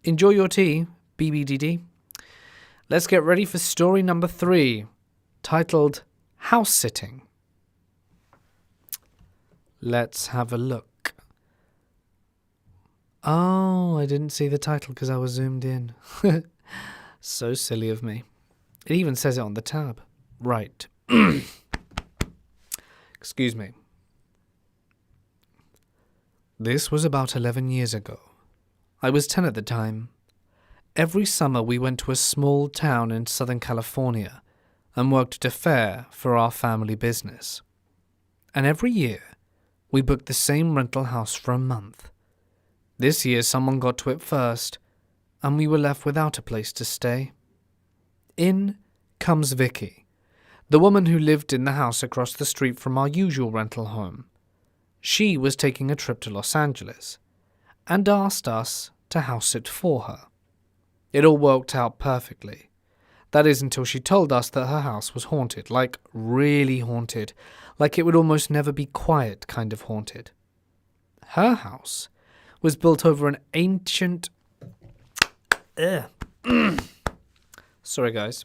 Enjoy your tea, BBDD. Let's get ready for story number 3, titled House Sitting. Let's have a look. Oh, I didn't see the title because I was zoomed in. So silly of me. It even says it on the tab. Right. Excuse me. This was about 11 years ago. I was 10 at the time. Every summer we went to a small town in Southern California and worked at a fair for our family business. And every year we booked the same rental house for a month. This year someone got to it first, and we were left without a place to stay. In comes Vicky, the woman who lived in the house across the street from our usual rental home. She was taking a trip to Los Angeles and asked us to house sit for her. It all worked out perfectly. That is, until she told us that her house was haunted, like really haunted, like it would almost never be quiet kind of haunted. Her house was built over an ancient... Sorry, guys.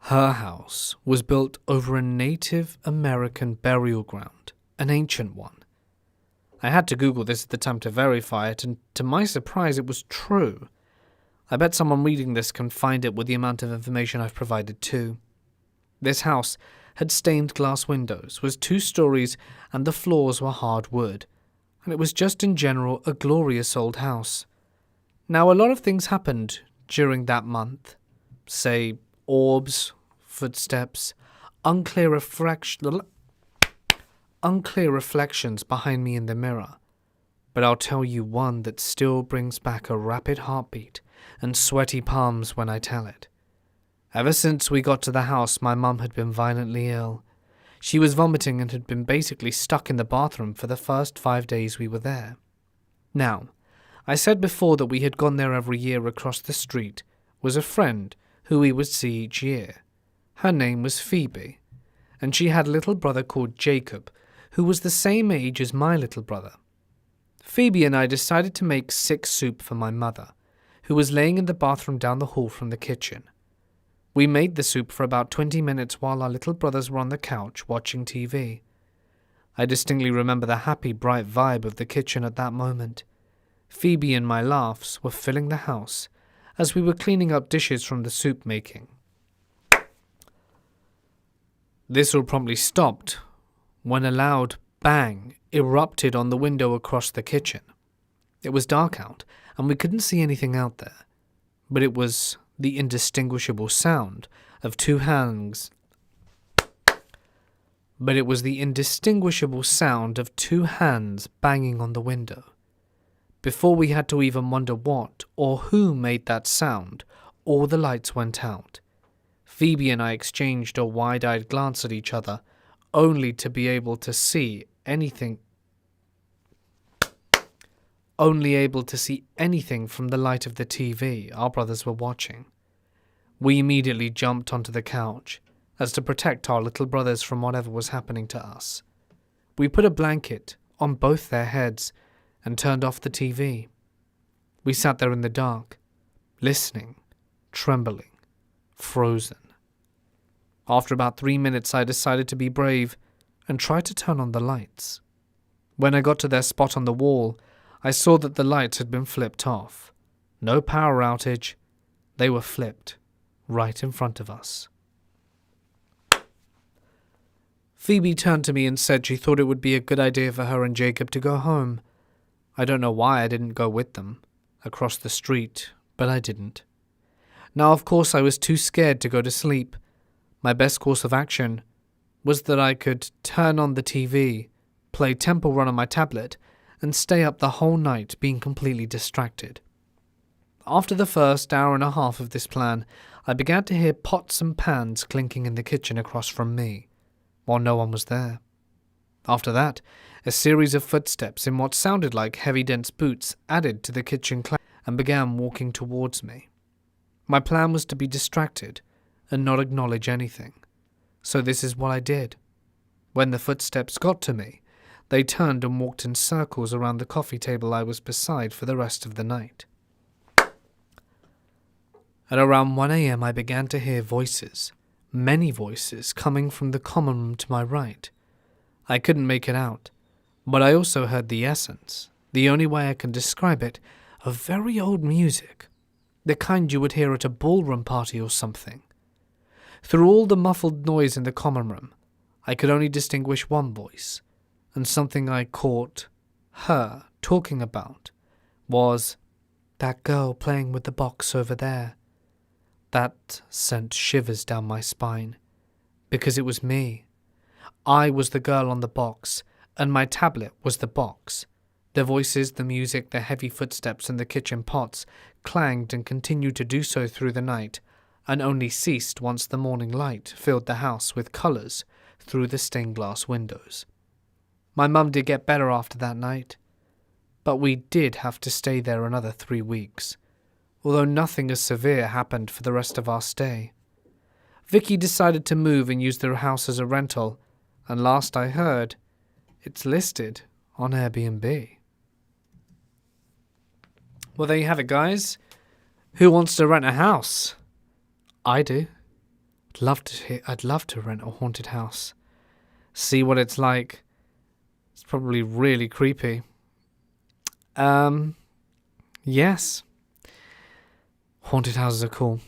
Her house was built over a Native American burial ground, an ancient one. I had to Google this at the time to verify it, and to my surprise it was true. I bet someone reading this can find it with the amount of information I've provided too. This house had stained glass windows, was 2 stories, and the floors were hard wood, and it was just in general a glorious old house. Now, a lot of things happened during that month. Say, orbs, footsteps, unclear reflections behind me in the mirror. But I'll tell you one that still brings back a rapid heartbeat and sweaty palms when I tell it. Ever since we got to the house, my mum had been violently ill. She was vomiting and had been basically stuck in the bathroom for the first 5 days we were there. Now, I said before that we had gone there every year. Across the street was a friend who we would see each year. Her name was Phoebe, and she had a little brother called Jacob, who was the same age as my little brother. Phoebe and I decided to make sick soup for my mother, who was laying in the bathroom down the hall from the kitchen. We made the soup for about 20 minutes while our little brothers were on the couch watching TV. I distinctly remember the happy, bright vibe of the kitchen at that moment. Phoebe and my laughs were filling the house as we were cleaning up dishes from the soup making. This all promptly stopped when a loud bang erupted on the window across the kitchen. It was dark out, and we couldn't see anything out there, but it was the indistinguishable sound of 2 hands. Banging on the window. Before we had to even wonder what or who made that sound, all the lights went out. Phoebe and I exchanged a wide-eyed glance at each other, only to be able to see anything from the light of the TV our brothers were watching. We immediately jumped onto the couch, as to protect our little brothers from whatever was happening to us. We put a blanket on both their heads and turned off the TV. We sat there in the dark, listening, trembling, frozen. After about 3 minutes, I decided to be brave and tried to turn on the lights. When I got to their spot on the wall, I saw that the lights had been flipped off. No power outage. They were flipped right in front of us. Phoebe turned to me and said she thought it would be a good idea for her and Jacob to go home. I don't know why I didn't go with them across the street, but I didn't. Now, of course, I was too scared to go to sleep. My best course of action was that I could turn on the TV, play Temple Run on my tablet, and stay up the whole night being completely distracted. After the first hour and a half of this plan, I began to hear pots and pans clinking in the kitchen across from me, while no one was there. After that, a series of footsteps in what sounded like heavy dense boots added to the kitchen clang and began walking towards me. My plan was to be distracted and not acknowledge anything. So this is what I did. When the footsteps got to me, they turned and walked in circles around the coffee table I was beside for the rest of the night. At around 1 a.m. I began to hear voices, many voices, coming from the common room to my right. I couldn't make it out, but I also heard the essence, the only way I can describe it, of very old music, the kind you would hear at a ballroom party or something. Through all the muffled noise in the common room, I could only distinguish one voice, and something I caught her talking about was, "That girl playing with the box over there." That sent shivers down my spine, because it was me. I was the girl on the box, and my tablet was the box. The voices, the music, the heavy footsteps, and the kitchen pots clanged and continued to do so through the night, and only ceased once the morning light filled the house with colours through the stained glass windows. My mum did get better after that night, but we did have to stay there another 3 weeks, although nothing as severe happened for the rest of our stay. Vicky decided to move and use their house as a rental, and last I heard, it's listed on Airbnb. Well, there you have it, guys. Who wants to rent a house? I do. I'd love to rent a haunted house. See what it's like. It's probably really creepy. Yes. Haunted houses are cool.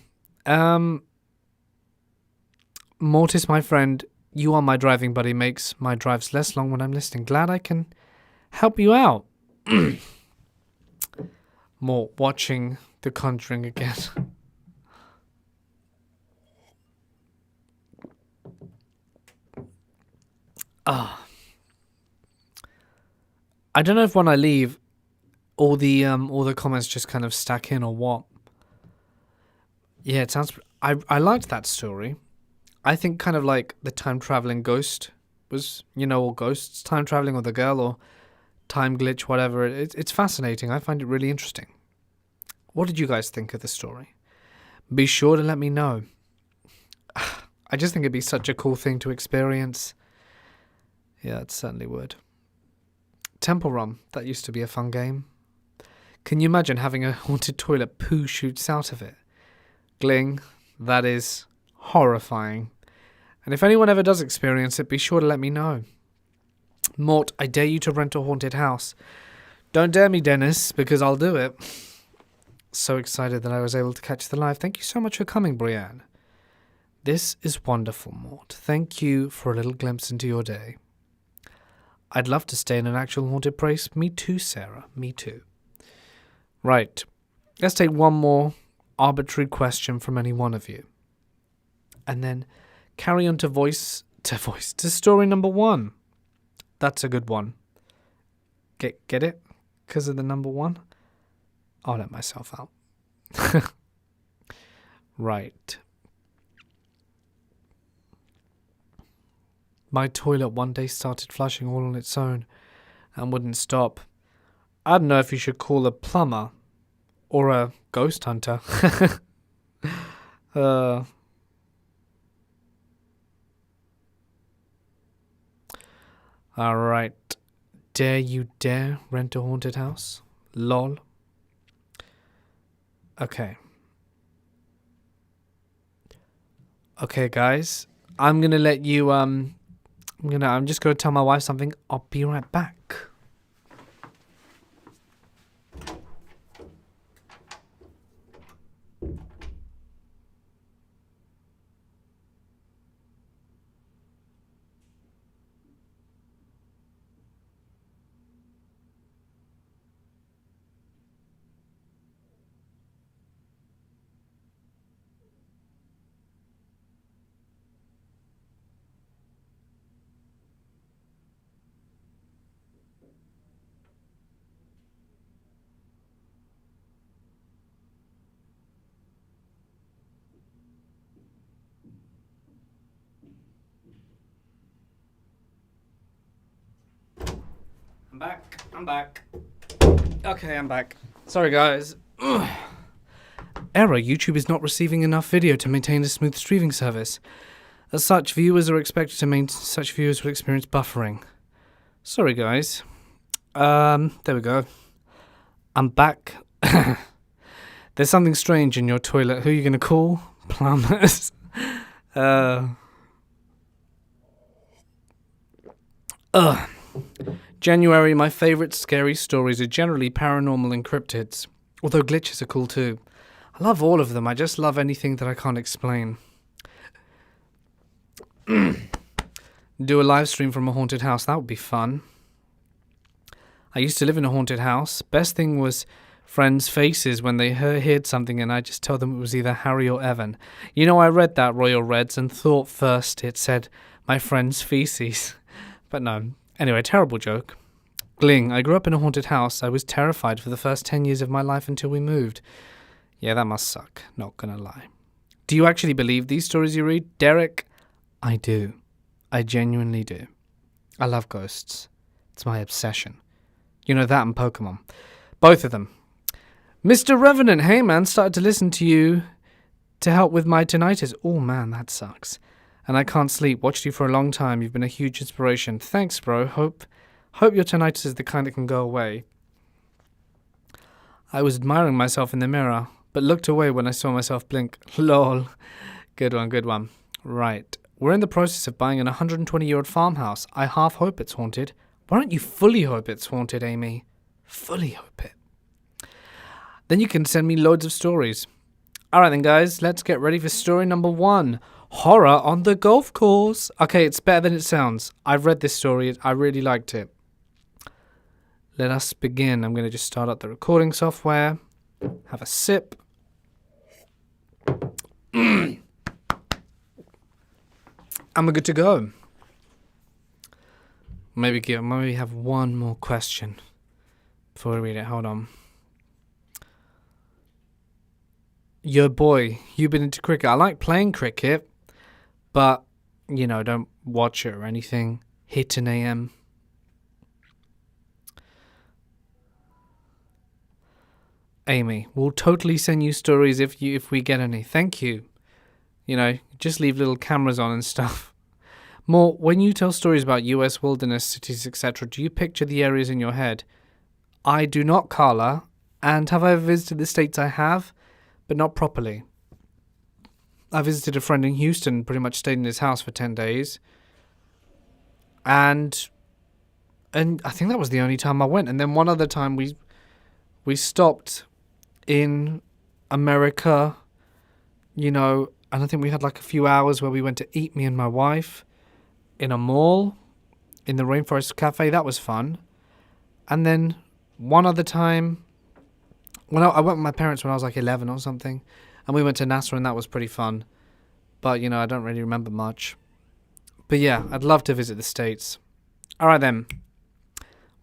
Mortis, my friend, you are my driving buddy, makes my drives less long when I'm listening. Glad I can help you out. More watching The Conjuring again. I don't know if when I leave, all the comments just kind of stack in or what. Yeah, it sounds. I liked that story. I think kind of like the time traveling ghost was, or ghosts time traveling, or the girl, or time glitch, whatever. It's fascinating. I find it really interesting. What did you guys think of the story? Be sure to let me know. I just think it'd be such a cool thing to experience. Yeah, it certainly would. Temple Run, that used to be a fun game. Can you imagine having a haunted toilet poo shoots out of it? Gling, that is horrifying. And if anyone ever does experience it, be sure to let me know. Mort, I dare you to rent a haunted house. Don't dare me, Dennis, because I'll do it. So excited that I was able to catch the live. Thank you so much for coming, Brianne. This is wonderful, Mort. Thank you for a little glimpse into your day. I'd love to stay in an actual haunted place. Me too, Sarah. Me too. Right. Let's take one more arbitrary question from any one of you. And then carry on to story number 1. That's a good one. Get it? Because of the number 1? I'll let myself out. Right. My toilet one day started flushing all on its own and wouldn't stop. I don't know if you should call a plumber or a ghost hunter. Alright. Dare you dare rent a haunted house? Lol. Okay. Okay, guys. I'm gonna let you, I'm just gonna tell my wife something. I'll be right back. I'm back. Okay, I'm back. Sorry, guys. Error, YouTube is not receiving enough video to maintain a smooth streaming service. As such, viewers are expected to maintain. Such viewers will experience buffering. Sorry, guys. There we go. I'm back. There's something strange in your toilet. Who are you going to call? Plumbers. January, my favourite scary stories are generally paranormal and cryptids. Although glitches are cool too. I love all of them. I just love anything that I can't explain. Do a live stream from a haunted house. That would be fun. I used to live in a haunted house. Best thing was friends' faces when they heard something and I just told them it was either Harry or Evan. You know, I read that, Royal Reds, and thought first it said my friend's feces. But no. Anyway, terrible joke. Gling, I grew up in a haunted house. I was terrified for the first 10 years of my life until we moved. Yeah, that must suck. Not gonna lie. Do you actually believe these stories you read? Derek, I do. I genuinely do. I love ghosts. It's my obsession. You know that and Pokemon. Both of them. Mr. Revenant, hey man, started to listen to you to help with my tinnitus. Oh man, that sucks. And I can't sleep. Watched you for a long time. You've been a huge inspiration. Thanks, bro. Hope your tinnitus is the kind that can go away. I was admiring myself in the mirror, but looked away when I saw myself blink. Lol. Good one. Right. We're in the process of buying an 120-year-old farmhouse. I half hope it's haunted. Why don't you fully hope it's haunted, Amy? Fully hope it. Then you can send me loads of stories. Alright then, guys. Let's get ready for story number 1. Horror on the golf course. Okay, it's better than it sounds. I've read this story. I really liked it. Let us begin. I'm going to just start up the recording software. Have a sip. And we're good to go. Maybe have one more question before we read it. Hold on. Yo, boy, you've been into cricket. I like playing cricket, but, you know, don't watch it or anything. Hit an AM. Amy, we'll totally send you stories if we get any. Thank you. You know, just leave little cameras on and stuff. More, when you tell stories about US wilderness, cities, etc., do you picture the areas in your head? I do not, Carla. And have I ever visited the States? I have, but not properly. I visited a friend in Houston, pretty much stayed in his house for 10 days. And I think that was the only time I went. And then one other time we stopped in America, you know, and I think we had like a few hours where we went to eat, me and my wife, in a mall, in the Rainforest Cafe. That was fun. And then one other time, when I went with my parents when I was like 11 or something, and we went to NASA, and that was pretty fun. But, you know, I don't really remember much. But yeah, I'd love to visit the States. All right, then.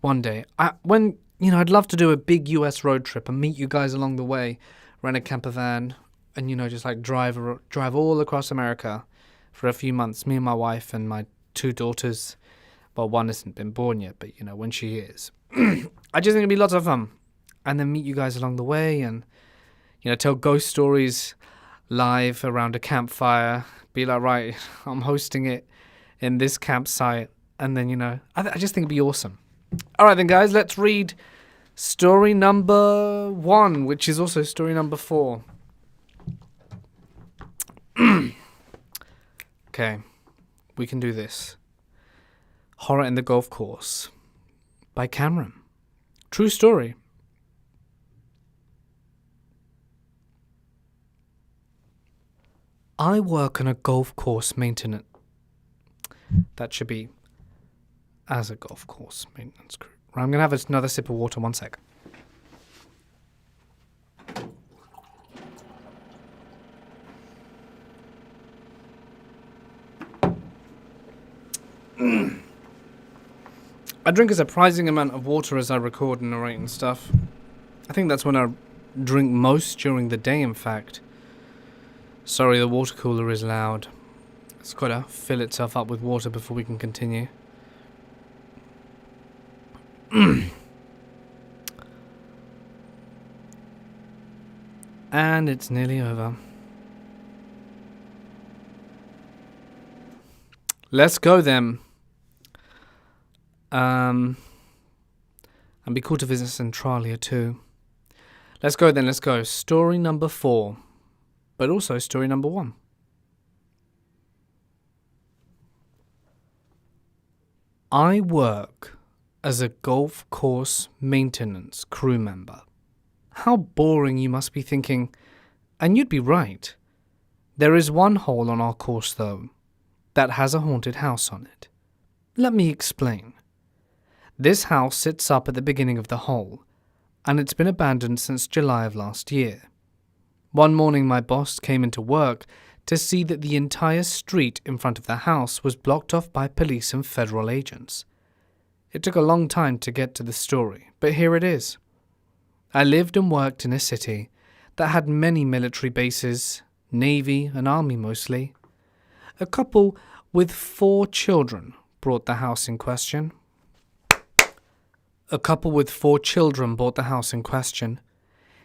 One day. I'd love to do a big US road trip and meet you guys along the way. Rent a camper van and, you know, just like drive all across America for a few months. Me and my wife and my 2 daughters. Well, one hasn't been born yet, but, you know, when she is. I just think it'd be lots of fun. And then meet you guys along the way and, you know, tell ghost stories live around a campfire. Be like, right, I'm hosting it in this campsite. And then, you know, I just think it'd be awesome. All right, then, guys, let's read story number 1, which is also story number 4. Okay, we can do this. Horror in the Golf Course by Cameron. True story. I work on a golf course maintenance. That should be as a golf course maintenance crew. Right, I'm going to have another sip of water. 1 sec. I drink a surprising amount of water as I record and narrate and stuff. I think that's when I drink most during the day, in fact. Sorry, the water cooler is loud. It's got to fill itself up with water before we can continue. And it's nearly over. Let's go then. And be cool to visit Centralia too. Let's go then, let's go. Story number 4. But also story number 1. I work as a golf course maintenance crew member. How boring, you must be thinking. And you'd be right. There is one hole on our course, though, that has a haunted house on it. Let me explain. This house sits up at the beginning of the hole, and it's been abandoned since July of last year. One morning my boss came into work to see that the entire street in front of the house was blocked off by police and federal agents. It took a long time to get to the story, but here it is. I lived and worked in a city that had many military bases, Navy and Army mostly. A couple with 4 children bought the house in question.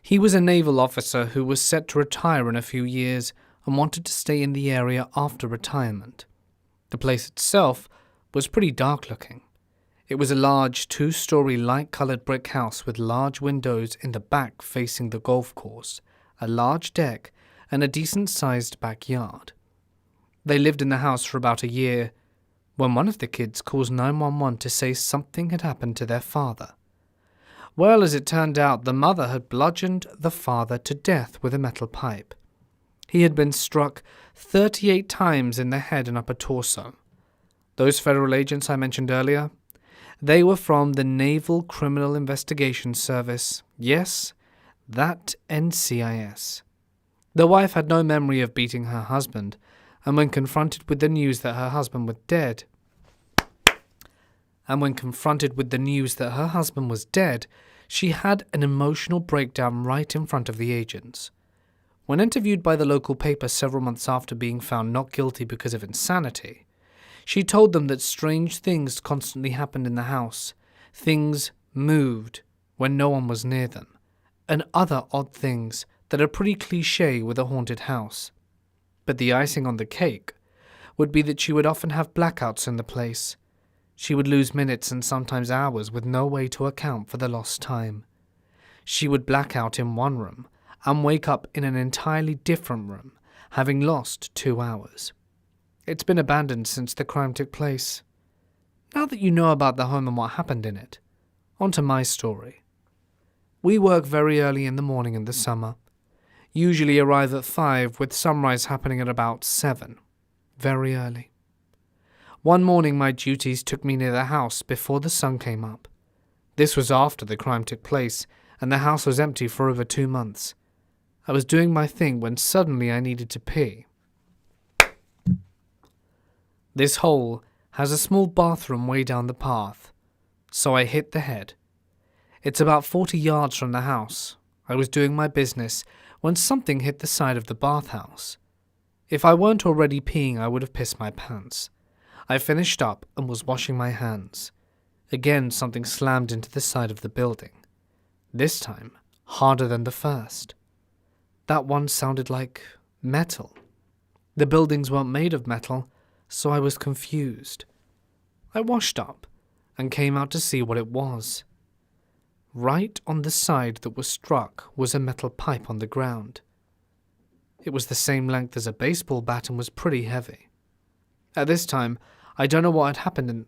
He was a naval officer who was set to retire in a few years and wanted to stay in the area after retirement. The place itself was pretty dark looking. It was a large 2-story light-coloured brick house with large windows in the back facing the golf course, a large deck, and a decent-sized backyard. They lived in the house for about a year when one of the kids calls 911 to say something had happened to their father. Well, as it turned out, the mother had bludgeoned the father to death with a metal pipe. He had been struck 38 times in the head and upper torso. Those federal agents I mentioned earlier, they were from the Naval Criminal Investigation Service. Yes, that NCIS. The wife had no memory of beating her husband, and when confronted with the news that her husband was dead, she had an emotional breakdown right in front of the agents. When interviewed by the local paper several months after being found not guilty because of insanity, she told them that strange things constantly happened in the house. Things moved when no one was near them, and other odd things that are pretty cliché with a haunted house. But the icing on the cake would be that she would often have blackouts in the place. She would lose minutes and sometimes hours with no way to account for the lost time. She would black out in one room and wake up in an entirely different room, having lost 2 hours. It's been abandoned since the crime took place. Now that you know about the home and what happened in it, on to my story. We work very early in the morning in the summer. Usually arrive at 5 with sunrise happening at about 7. Very early. One morning my duties took me near the house before the sun came up. This was after the crime took place and the house was empty for over 2 months. I was doing my thing when suddenly I needed to pee. This hole has a small bathroom way down the path, so I hit the head. It's about 40 yards from the house. I was doing my business when something hit the side of the bathhouse. If I weren't already peeing, I would have pissed my pants. I finished up and was washing my hands. Again, something slammed into the side of the building. This time, harder than the first. That one sounded like metal. The buildings weren't made of metal, so I was confused. I washed up and came out to see what it was. Right on the side that was struck was a metal pipe on the ground. It was the same length as a baseball bat and was pretty heavy. At this time, I don't know what had happened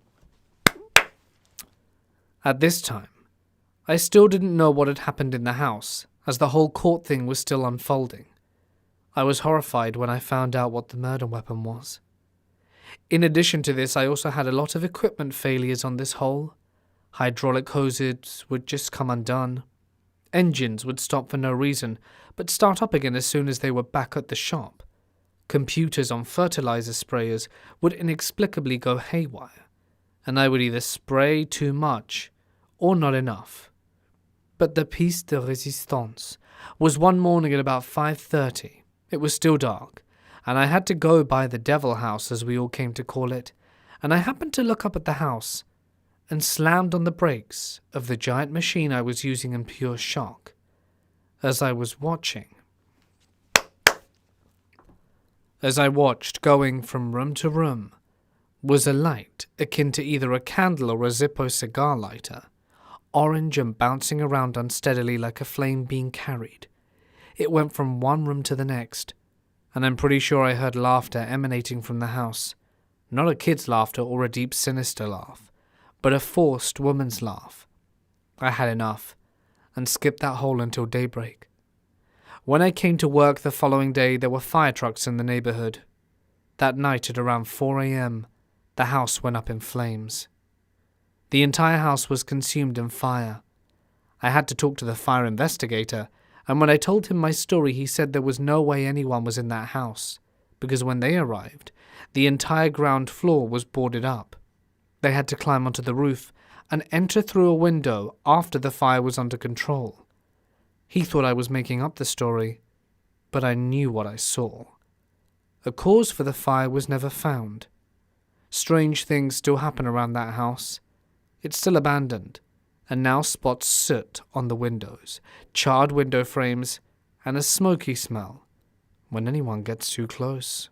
I still didn't know what had happened in the house, as the whole court thing was still unfolding. I was horrified when I found out what the murder weapon was. In addition to this, I also had a lot of equipment failures on this hole. Hydraulic hoses would just come undone. Engines would stop for no reason, but start up again as soon as they were back at the shop. Computers on fertilizer sprayers would inexplicably go haywire, and I would either spray too much or not enough. But the piece de résistance was one morning at about 5:30. It was still dark, and I had to go by the devil house, as we all came to call it, and I happened to look up at the house and slammed on the brakes of the giant machine I was using in pure shock. As I watched going from room to room, was a light akin to either a candle or a Zippo cigar lighter, orange and bouncing around unsteadily like a flame being carried. It went from one room to the next, and I'm pretty sure I heard laughter emanating from the house. Not a kid's laughter or a deep sinister laugh, but a forced woman's laugh. I had enough, and skipped that hole until daybreak. When I came to work the following day, there were fire trucks in the neighborhood. That night at around 4 a.m., the house went up in flames. The entire house was consumed in fire. I had to talk to the fire investigator, and when I told him my story, he said there was no way anyone was in that house, because when they arrived, the entire ground floor was boarded up. They had to climb onto the roof and enter through a window after the fire was under control. He thought I was making up the story, but I knew what I saw. A cause for the fire was never found. Strange things still happen around that house. It's still abandoned, and now spots soot on the windows, charred window frames, and a smoky smell when anyone gets too close.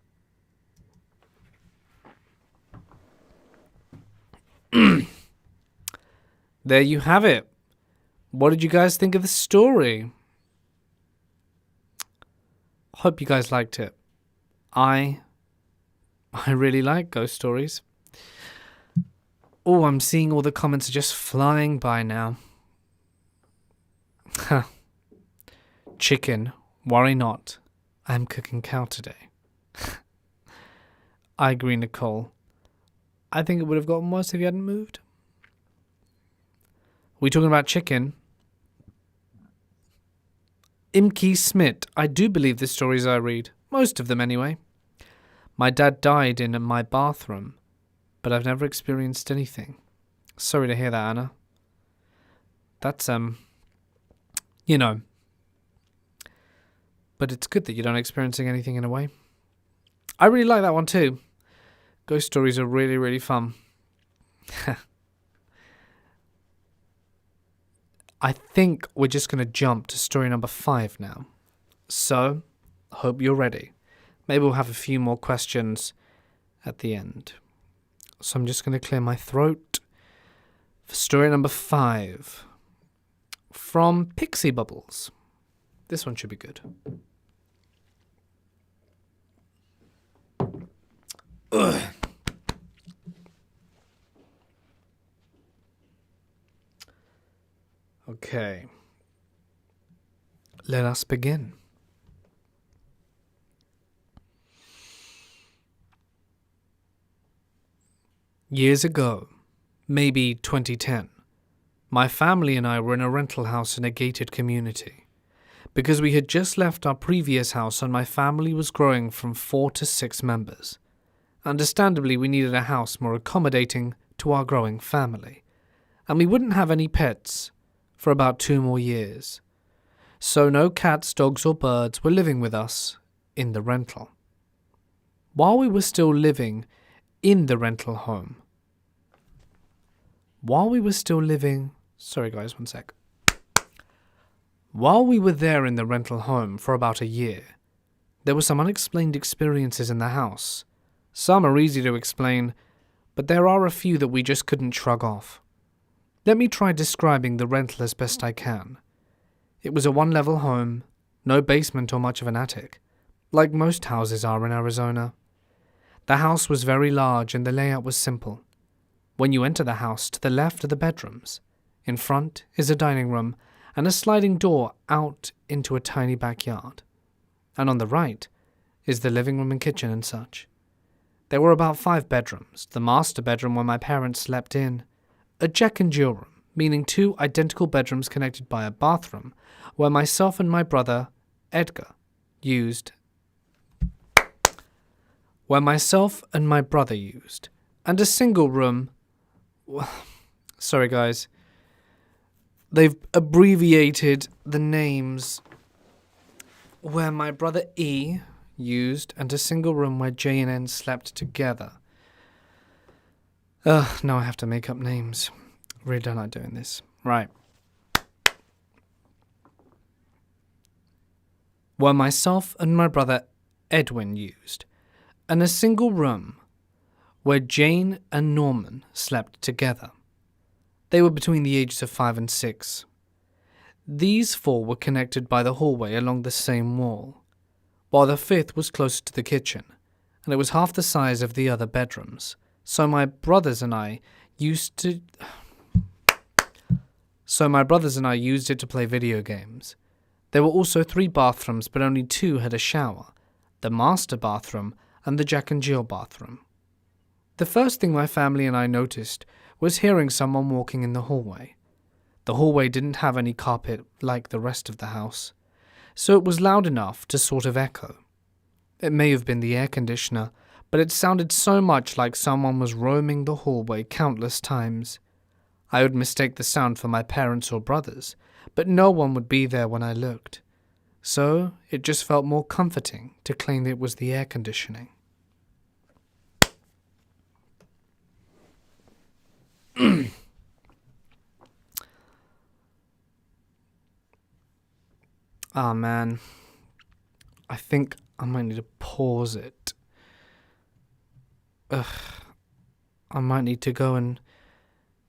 There you have it. What did you guys think of the story? Hope you guys liked it. I really like ghost stories. Oh, I'm seeing all the comments are just flying by now. Chicken, worry not. I'm cooking cow today. I agree, Nicole. I think it would have gotten worse if you hadn't moved. We talking about chicken? Imke Smith. I do believe the stories I read. Most of them, anyway. My dad died in my bathroom, but I've never experienced anything. Sorry to hear that, Anna. That's, you know. But it's good that you're not experiencing anything in a way. I really like that one too. Ghost stories are really, really fun. I think we're just going to jump to story number 5 now. So, hope you're ready. Maybe we'll have a few more questions at the end. So I'm just going to clear my throat for story number 5. From Pixie Bubbles. This one should be good. Ugh. Okay. Let us begin. Years ago, maybe 2010, my family and I were in a rental house in a gated community. Because we had just left our previous house and my family was growing from 4 to 6 members. Understandably, we needed a house more accommodating to our growing family. And we wouldn't have any pets for about 2 more years. So no cats, dogs or birds were living with us in the rental. While we were still living in the rental home, While we were there in the rental home for about a year, there were some unexplained experiences in the house. Some are easy to explain, but there are a few that we just couldn't shrug off. Let me try describing the rental as best I can. It was a 1-level home, no basement or much of an attic, like most houses are in Arizona. The house was very large and the layout was simple. When you enter the house, to the left are the bedrooms. In front is a dining room and a sliding door out into a tiny backyard. And on the right is the living room and kitchen and such. There were about 5 bedrooms, the master bedroom where my parents slept in, a Jack and Jill room, meaning 2 identical bedrooms connected by a bathroom, where myself and my brother, Edgar, used, and a single room. Sorry guys, they've abbreviated the names, where my brother E used, and a single room where J and N slept together. Now I have to make up names. Really don't like doing this. Right. Where myself and my brother Edwin used, and a single room where Jane and Norman slept together. They were between the ages of 5 and 6. These 4 were connected by the hallway along the same wall, while the 5th was closer to the kitchen, and it was half the size of the other bedrooms. So my brothers and I used it to play video games. There were also 3 bathrooms, but only 2 had a shower, the master bathroom and the Jack and Jill bathroom. The first thing my family and I noticed was hearing someone walking in the hallway. The hallway didn't have any carpet like the rest of the house, so it was loud enough to sort of echo. It may have been the air conditioner, but it sounded so much like someone was roaming the hallway countless times. I would mistake the sound for my parents or brothers, but no one would be there when I looked. So it just felt more comforting to claim it was the air conditioning. Ah, man. I think I might need to pause it. I might need to go and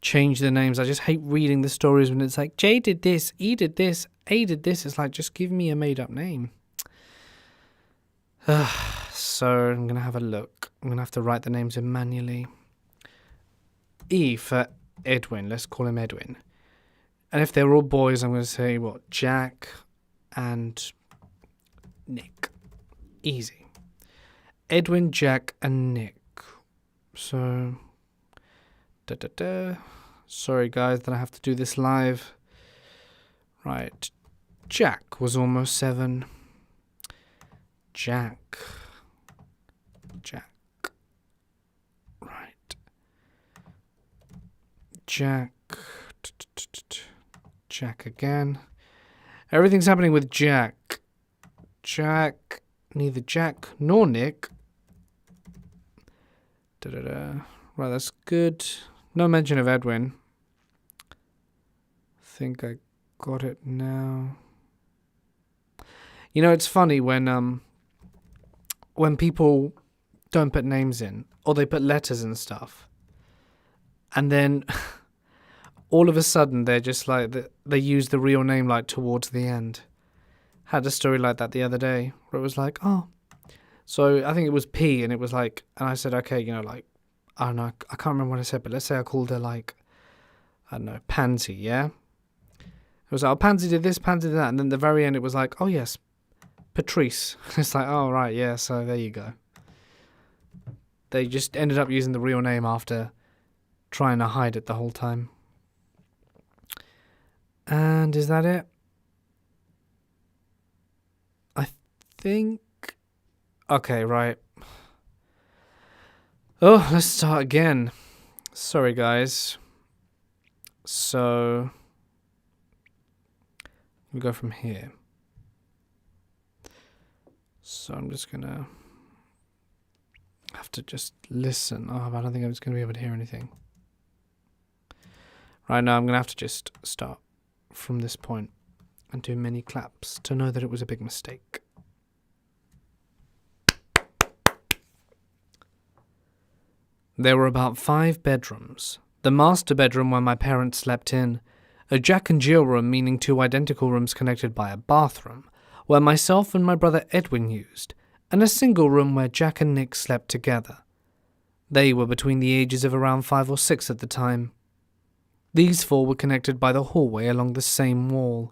change the names. I just hate reading the stories when it's like, J did this, E did this, A did this. It's like, just give me a made-up name. So I'm going to have a look. I'm going to have to write the names in manually. E for Edwin. Let's call him Edwin. And if they're all boys, I'm going to say, what, Jack and Nick. Easy. Edwin, Jack, and Nick. So, sorry guys that I have to do this live. Right. Jack was almost 7. Jack. Right. Jack. Jack again. Everything's happening with Jack. Jack. Neither Jack nor Nick. Right, that's good. No mention of Edwin. Think I got it now. You know, it's funny when people don't put names in, or they put letters and stuff, and then all of a sudden they're just like, they use the real name like towards the end. Had a story like that the other day where it was like, oh, so I think it was P, and it was like, and I said, okay, you know, like, I don't know, I can't remember what I said, but let's say I called her like, I don't know, Pansy, yeah? It was like, oh, Pansy did this, Pansy did that, and then at the very end it was like, oh yes, Patrice. It's like, oh right, yeah, so there you go. They just ended up using the real name after trying to hide it the whole time. And is that it? I think... Okay, right. Oh, let's start again. Sorry, guys. So... we go from here. So I'm just gonna have to just listen. Oh, I don't think I'm just gonna be able to hear anything. Right now, I'm gonna have to just start from this point and do many claps to know that it was a big mistake. There were about 5 bedrooms. The master bedroom where my parents slept in, a Jack and Jill room meaning 2 identical rooms connected by a bathroom, where myself and my brother Edwin used, and a single room where Jack and Nick slept together. They were between the ages of around 5 or 6 at the time. These 4 were connected by the hallway along the same wall,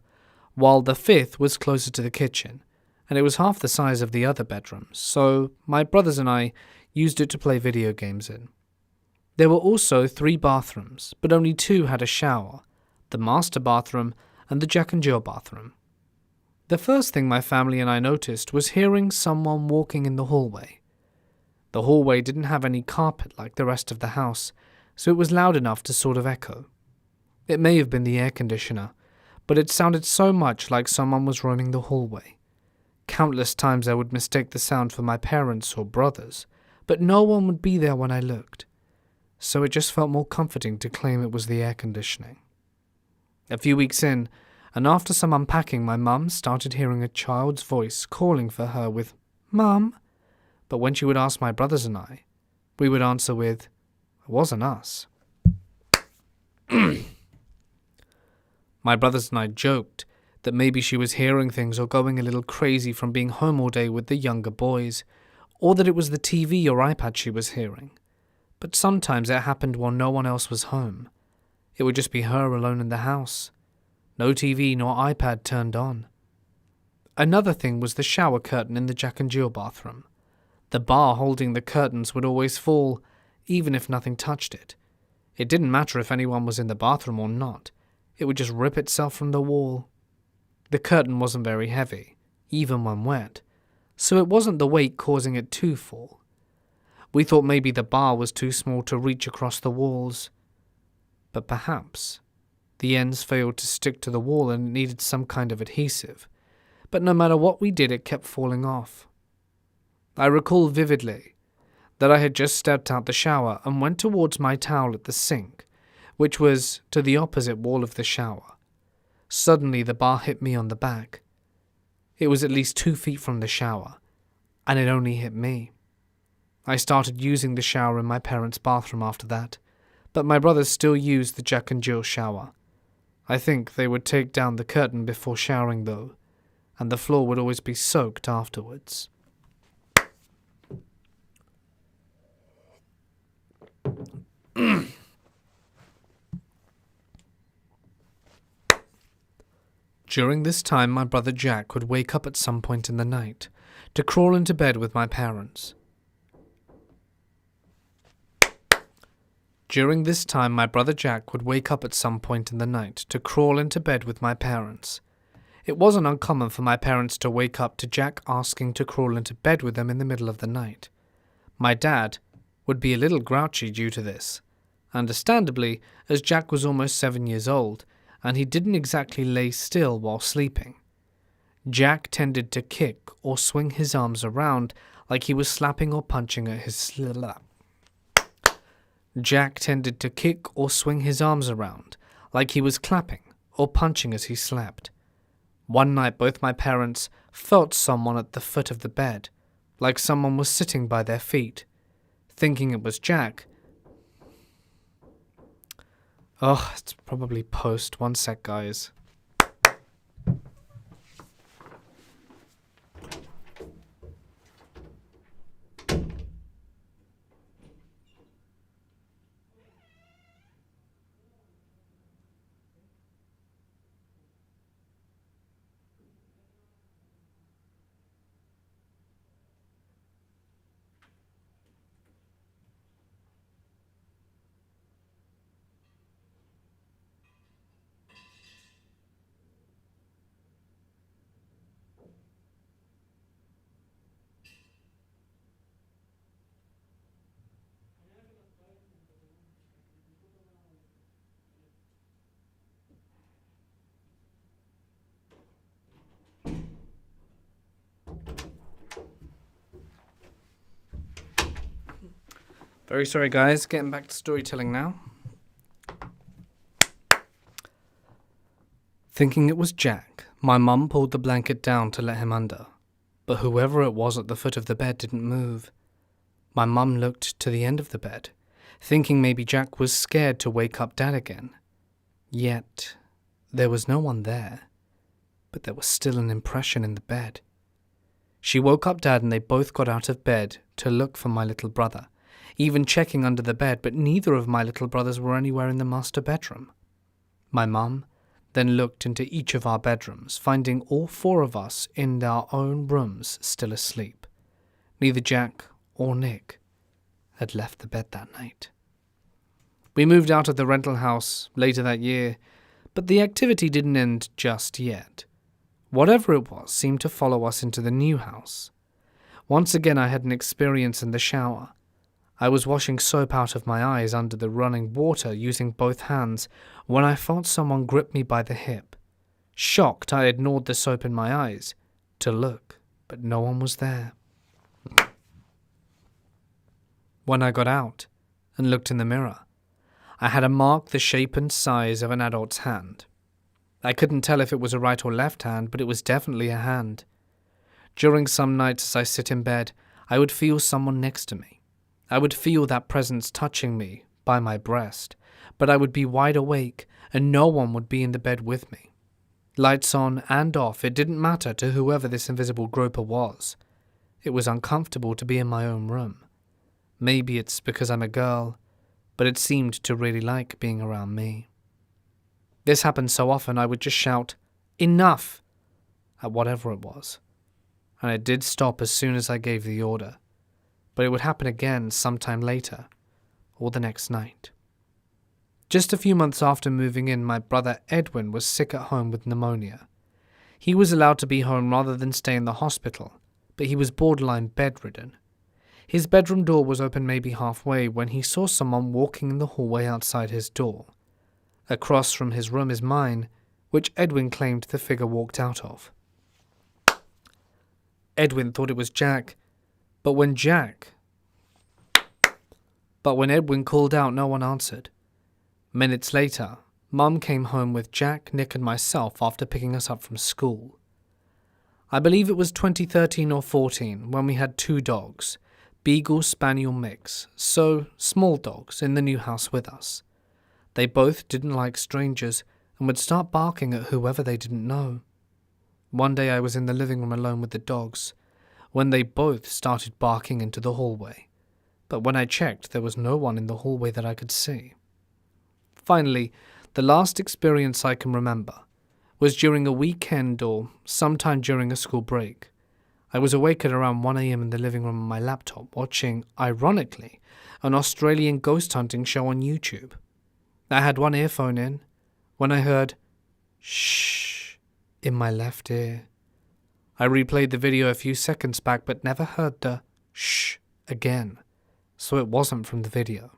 while the 5th was closer to the kitchen, and it was half the size of the other bedrooms, so my brothers and I used it to play video games in. There were also 3 bathrooms, but only 2 had a shower, the master bathroom and the Jack and Jill bathroom. The first thing my family and I noticed was hearing someone walking in the hallway. The hallway didn't have any carpet like the rest of the house, so it was loud enough to sort of echo. It may have been the air conditioner, but it sounded so much like someone was roaming the hallway. Countless times I would mistake the sound for my parents or brothers, but no one would be there when I looked. So it just felt more comforting to claim it was the air conditioning. A few weeks in, and after some unpacking, my mum started hearing a child's voice calling for her with, "Mum," but when she would ask my brothers and I, we would answer with, "It wasn't us." My brothers and I joked that maybe she was hearing things or going a little crazy from being home all day with the younger boys, or that it was the TV or iPad she was hearing. But sometimes it happened while no one else was home. It would just be her alone in the house. No TV nor iPad turned on. Another thing was the shower curtain in the Jack and Jill bathroom. The bar holding the curtains would always fall, even if nothing touched it. It didn't matter if anyone was in the bathroom or not. It would just rip itself from the wall. The curtain wasn't very heavy, even when wet, so it wasn't the weight causing it to fall. We thought maybe the bar was too small to reach across the walls. But perhaps the ends failed to stick to the wall and it needed some kind of adhesive. But no matter what we did, it kept falling off. I recall vividly that I had just stepped out the shower and went towards my towel at the sink, which was to the opposite wall of the shower. Suddenly the bar hit me on the back. It was at least 2 feet from the shower, and it only hit me. I started using the shower in my parents' bathroom after that, but my brothers still used the Jack and Jill shower. I think they would take down the curtain before showering though, and the floor would always be soaked afterwards. During this time, my brother Jack would wake up at some point in the night to crawl into bed with my parents. During this time, my brother Jack would wake up at some point in the night to crawl into bed with my parents. It wasn't uncommon for my parents to wake up to Jack asking to crawl into bed with them in the middle of the night. My dad would be a little grouchy due to this, understandably, as Jack was almost 7 years old, and he didn't exactly lay still while sleeping. Jack tended to kick or swing his arms around like he was slapping or punching at his Jack tended to kick or swing his arms around like he was clapping or punching as he slept. One night both my parents felt someone at the foot of the bed, like someone was sitting by their feet. Thinking it was Jack. Oh, it's probably post. 1 sec, guys. Very sorry, guys. Getting back to storytelling now. Thinking it was Jack, my mum pulled the blanket down to let him under, but whoever it was at the foot of the bed didn't move. My mum looked to the end of the bed, thinking maybe Jack was scared to wake up Dad again. Yet, there was no one there, but there was still an impression in the bed. She woke up Dad and they both got out of bed to look for my little brother, even checking under the bed, but neither of my little brothers were anywhere in the master bedroom. My mum then looked into each of our bedrooms, finding all 4 of us in our own rooms still asleep. Neither Jack or Nick had left the bed that night. We moved out of the rental house later that year, but the activity didn't end just yet. Whatever it was seemed to follow us into the new house. Once again I had an experience in the shower. I was washing soap out of my eyes under the running water using both hands when I felt someone grip me by the hip. Shocked, I ignored the soap in my eyes to look, but no one was there. When I got out and looked in the mirror, I had a mark the shape and size of an adult's hand. I couldn't tell if it was a right or left hand, but it was definitely a hand. During some nights as I sit in bed, I would feel someone next to me. I would feel that presence touching me by my breast, but I would be wide awake and no one would be in the bed with me. Lights on and off, it didn't matter to whoever this invisible groper was. It was uncomfortable to be in my own room. Maybe it's because I'm a girl, but it seemed to really like being around me. This happened so often I would just shout, "Enough!" at whatever it was. And it did stop as soon as I gave the order, but it would happen again sometime later, or the next night. Just a few months after moving in, my brother Edwin was sick at home with pneumonia. He was allowed to be home rather than stay in the hospital, but he was borderline bedridden. His bedroom door was open maybe halfway when he saw someone walking in the hallway outside his door. Across from his room is mine, which Edwin claimed the figure walked out of. Edwin thought it was Jack, but when Edwin called out, no one answered. Minutes later, Mum came home with Jack, Nick and myself after picking us up from school. I believe it was 2013 or 14 when we had 2 dogs, Beagle Spaniel mix, so small dogs, in the new house with us. They both didn't like strangers and would start barking at whoever they didn't know. One day I was in the living room alone with the dogs, when they both started barking into the hallway, but when I checked there was no one in the hallway that I could see. Finally, the last experience I can remember was during a weekend or sometime during a school break. I was awake at around 1 a.m. in the living room on my laptop watching, ironically, an Australian ghost hunting show on YouTube. I had one earphone in when I heard "shh" in my left ear. I replayed the video a few seconds back but never heard the "shh" again, so it wasn't from the video.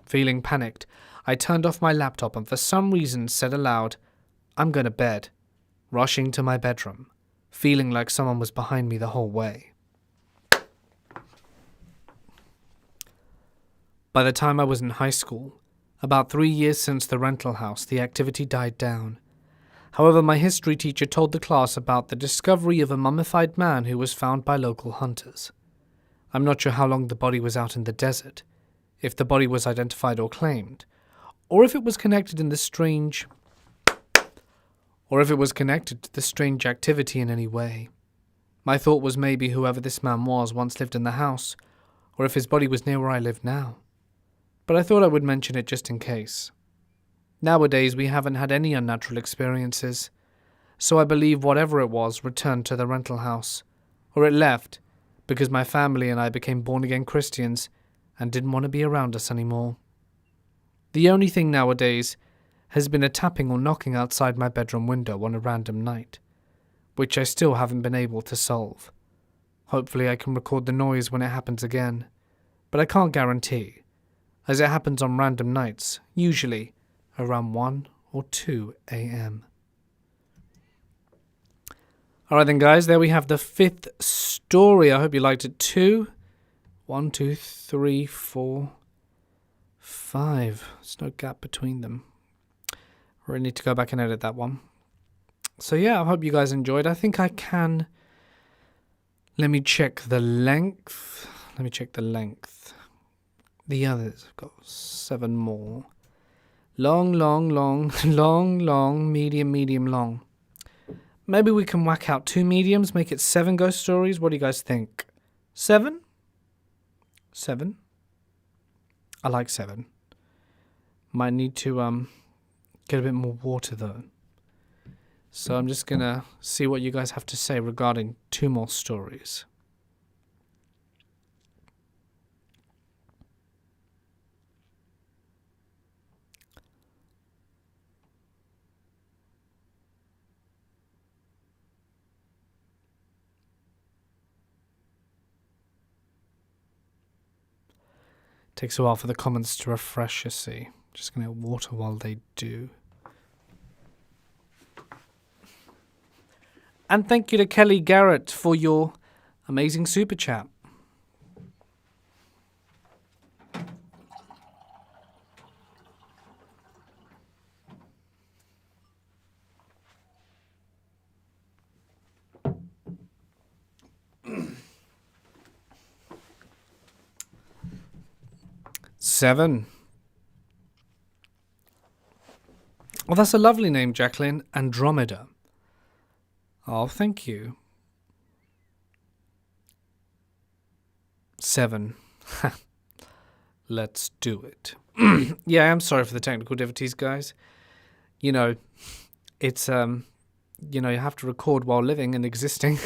Feeling panicked, I turned off my laptop and for some reason said aloud, "I'm going to bed," rushing to my bedroom, feeling like someone was behind me the whole way. By the time I was in high school, about 3 years since the rental house, the activity died down. However, my history teacher told the class about the discovery of a mummified man who was found by local hunters. I'm not sure how long the body was out in the desert, if the body was identified or claimed, or if it was connected to the strange activity in any way. My thought was maybe whoever this man was once lived in the house, or if his body was near where I live now. But I thought I would mention it just in case. Nowadays we haven't had any unnatural experiences, so I believe whatever it was returned to the rental house, or it left because my family and I became born-again Christians and didn't want to be around us anymore. The only thing nowadays has been a tapping or knocking outside my bedroom window on a random night, which I still haven't been able to solve. Hopefully I can record the noise when it happens again, but I can't guarantee, as it happens on random nights, usually around 1 or 2 a.m. Alright then guys, there we have the 5th story. I hope you liked it too. 1, 2, 3, 4, 5. There's no gap between them. I really need to go back and edit that one. So yeah, I hope you guys enjoyed. I think I can... Let me check the length. The others have got 7 more. Long, long, long, long, long, medium, medium, long. Maybe we can whack out 2 mediums, make it 7 ghost stories. What do you guys think? 7? 7? I like 7. Might need to get a bit more water though. So I'm just gonna see what you guys have to say regarding 2 more stories. Takes a while for the comments to refresh, you see. Just gonna get water while they do. And thank you to Kelly Garrett for your amazing super chat. 7. Well, that's a lovely name, Jacqueline. Andromeda. Oh, thank you. 7. Let's do it. Yeah, I'm sorry for the technical difficulties, guys. You know, it's, you have to record while living and existing.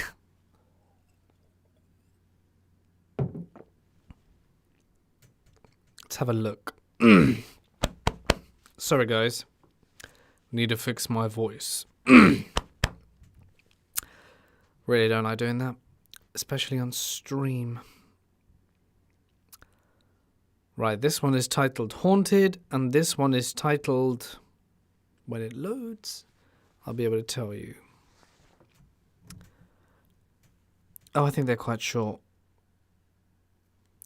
Let's have a look. Sorry, guys. Need to fix my voice. Really don't like doing that. Especially on stream. Right, this one is titled Haunted, and this one is titled... When it loads, I'll be able to tell you. Oh, I think they're quite short.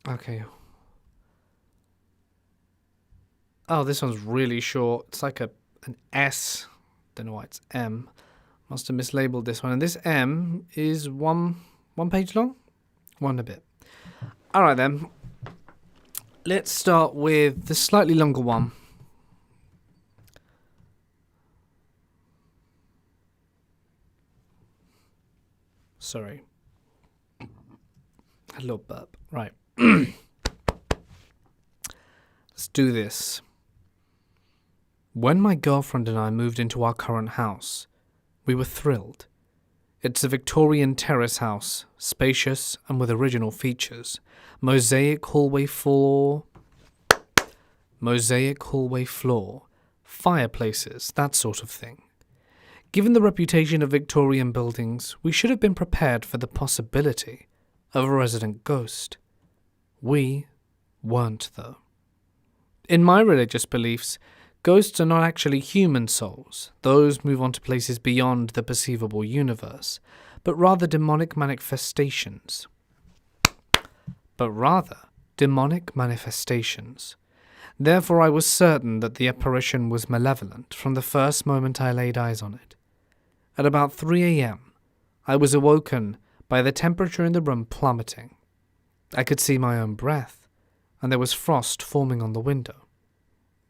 Okay. Oh, this one's really short. It's like an S. Don't know why it's M. Must have mislabeled this one. And this M is one page long? One a bit. All right, then. Let's start with the slightly longer one. Sorry. A little burp. Right. Let's do this. When my girlfriend and I moved into our current house, we were thrilled. It's a Victorian terrace house, spacious and with original features. Mosaic hallway floor, fireplaces, that sort of thing. Given the reputation of Victorian buildings, we should have been prepared for the possibility of a resident ghost. We weren't, though. In my religious beliefs, ghosts are not actually human souls. Those move on to places beyond the perceivable universe, but rather demonic manifestations. Therefore, I was certain that the apparition was malevolent from the first moment I laid eyes on it. At about 3 a.m., I was awoken by the temperature in the room plummeting. I could see my own breath, and there was frost forming on the window.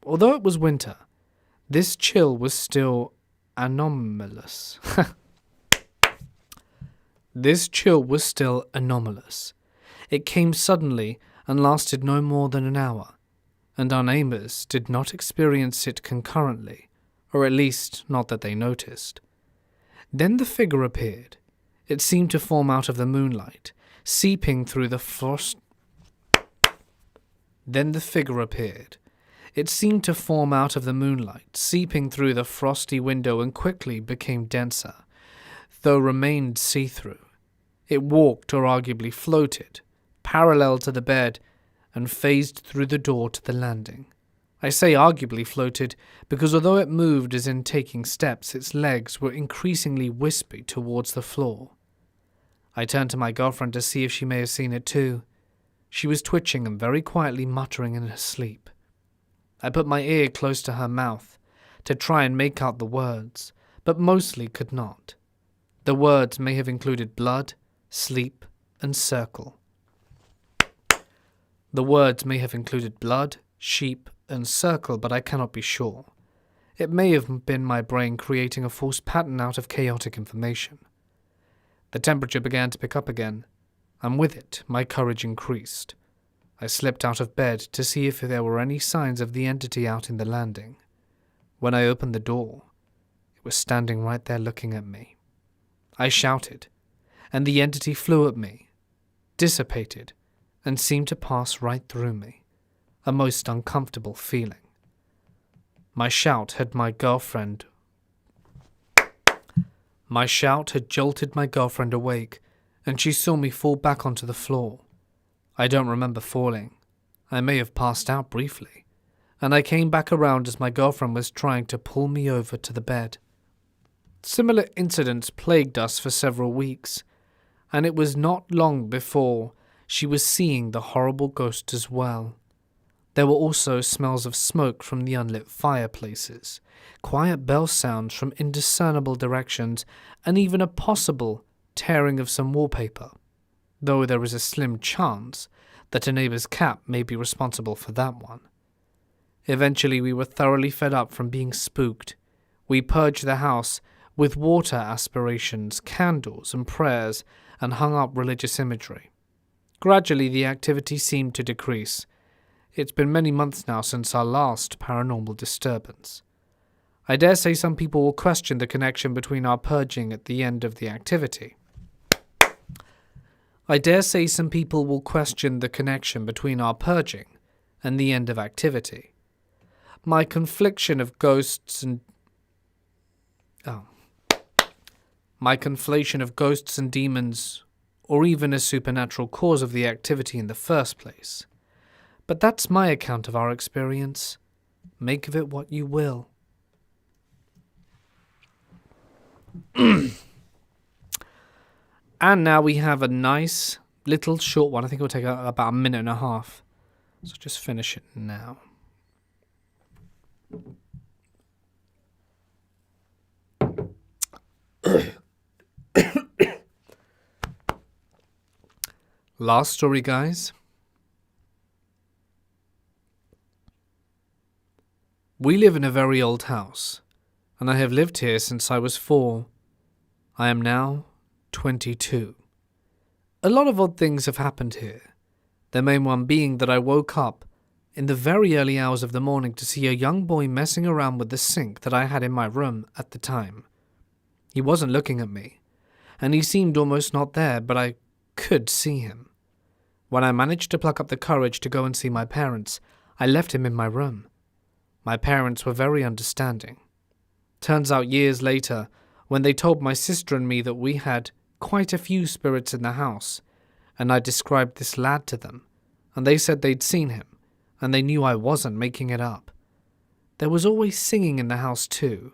Although it was winter, this chill was still anomalous. It came suddenly and lasted no more than an hour, and our neighbours did not experience it concurrently, or at least not that they noticed. Then the figure appeared. It seemed to form out of the moonlight, seeping through the frosty window and quickly became denser, though remained see-through. It walked, or arguably floated, parallel to the bed, and phased through the door to the landing. I say arguably floated, because although it moved as in taking steps, its legs were increasingly wispy towards the floor. I turned to my girlfriend to see if she may have seen it too. She was twitching and very quietly muttering in her sleep. I put my ear close to her mouth to try and make out the words, but mostly could not. The words may have included blood, sleep, and circle. Sheep, and circle, but I cannot be sure. It may have been my brain creating a false pattern out of chaotic information. The temperature began to pick up again, and with it my courage increased. I slipped out of bed to see if there were any signs of the entity out in the landing. When I opened the door, it was standing right there looking at me. I shouted, and the entity flew at me, dissipated, and seemed to pass right through me. A most uncomfortable feeling. My shout had jolted my girlfriend awake, and she saw me fall back onto the floor. I don't remember falling. I may have passed out briefly, and I came back around as my girlfriend was trying to pull me over to the bed. Similar incidents plagued us for several weeks, and it was not long before she was seeing the horrible ghost as well. There were also smells of smoke from the unlit fireplaces, quiet bell sounds from indiscernible directions, and even a possible tearing of some wallpaper, though there is a slim chance that a neighbour's cat may be responsible for that one. Eventually, we were thoroughly fed up from being spooked. We purged the house with water aspirations, candles, and prayers, and hung up religious imagery. Gradually, the activity seemed to decrease. It's been many months now since our last paranormal disturbance. I dare say some people will question the connection between our purging at the end of the activity. My confliction of ghosts and demons, or even a supernatural cause of the activity in the first place. But that's my account of our experience. Make of it what you will. And now we have a nice little short one. I think it'll take about a minute and a half. So just finish it now. Last story, guys. We live in a very old house, and I have lived here since I was 4. I am now 22. A lot of odd things have happened here, the main one being that I woke up in the very early hours of the morning to see a young boy messing around with the sink that I had in my room at the time. He wasn't looking at me, and he seemed almost not there, but I could see him. When I managed to pluck up the courage to go and see my parents, I left him in my room. My parents were very understanding. Turns out years later, when they told my sister and me that we had quite a few spirits in the house, and I described this lad to them, and they said they'd seen him, and they knew I wasn't making it up. There was always singing in the house too.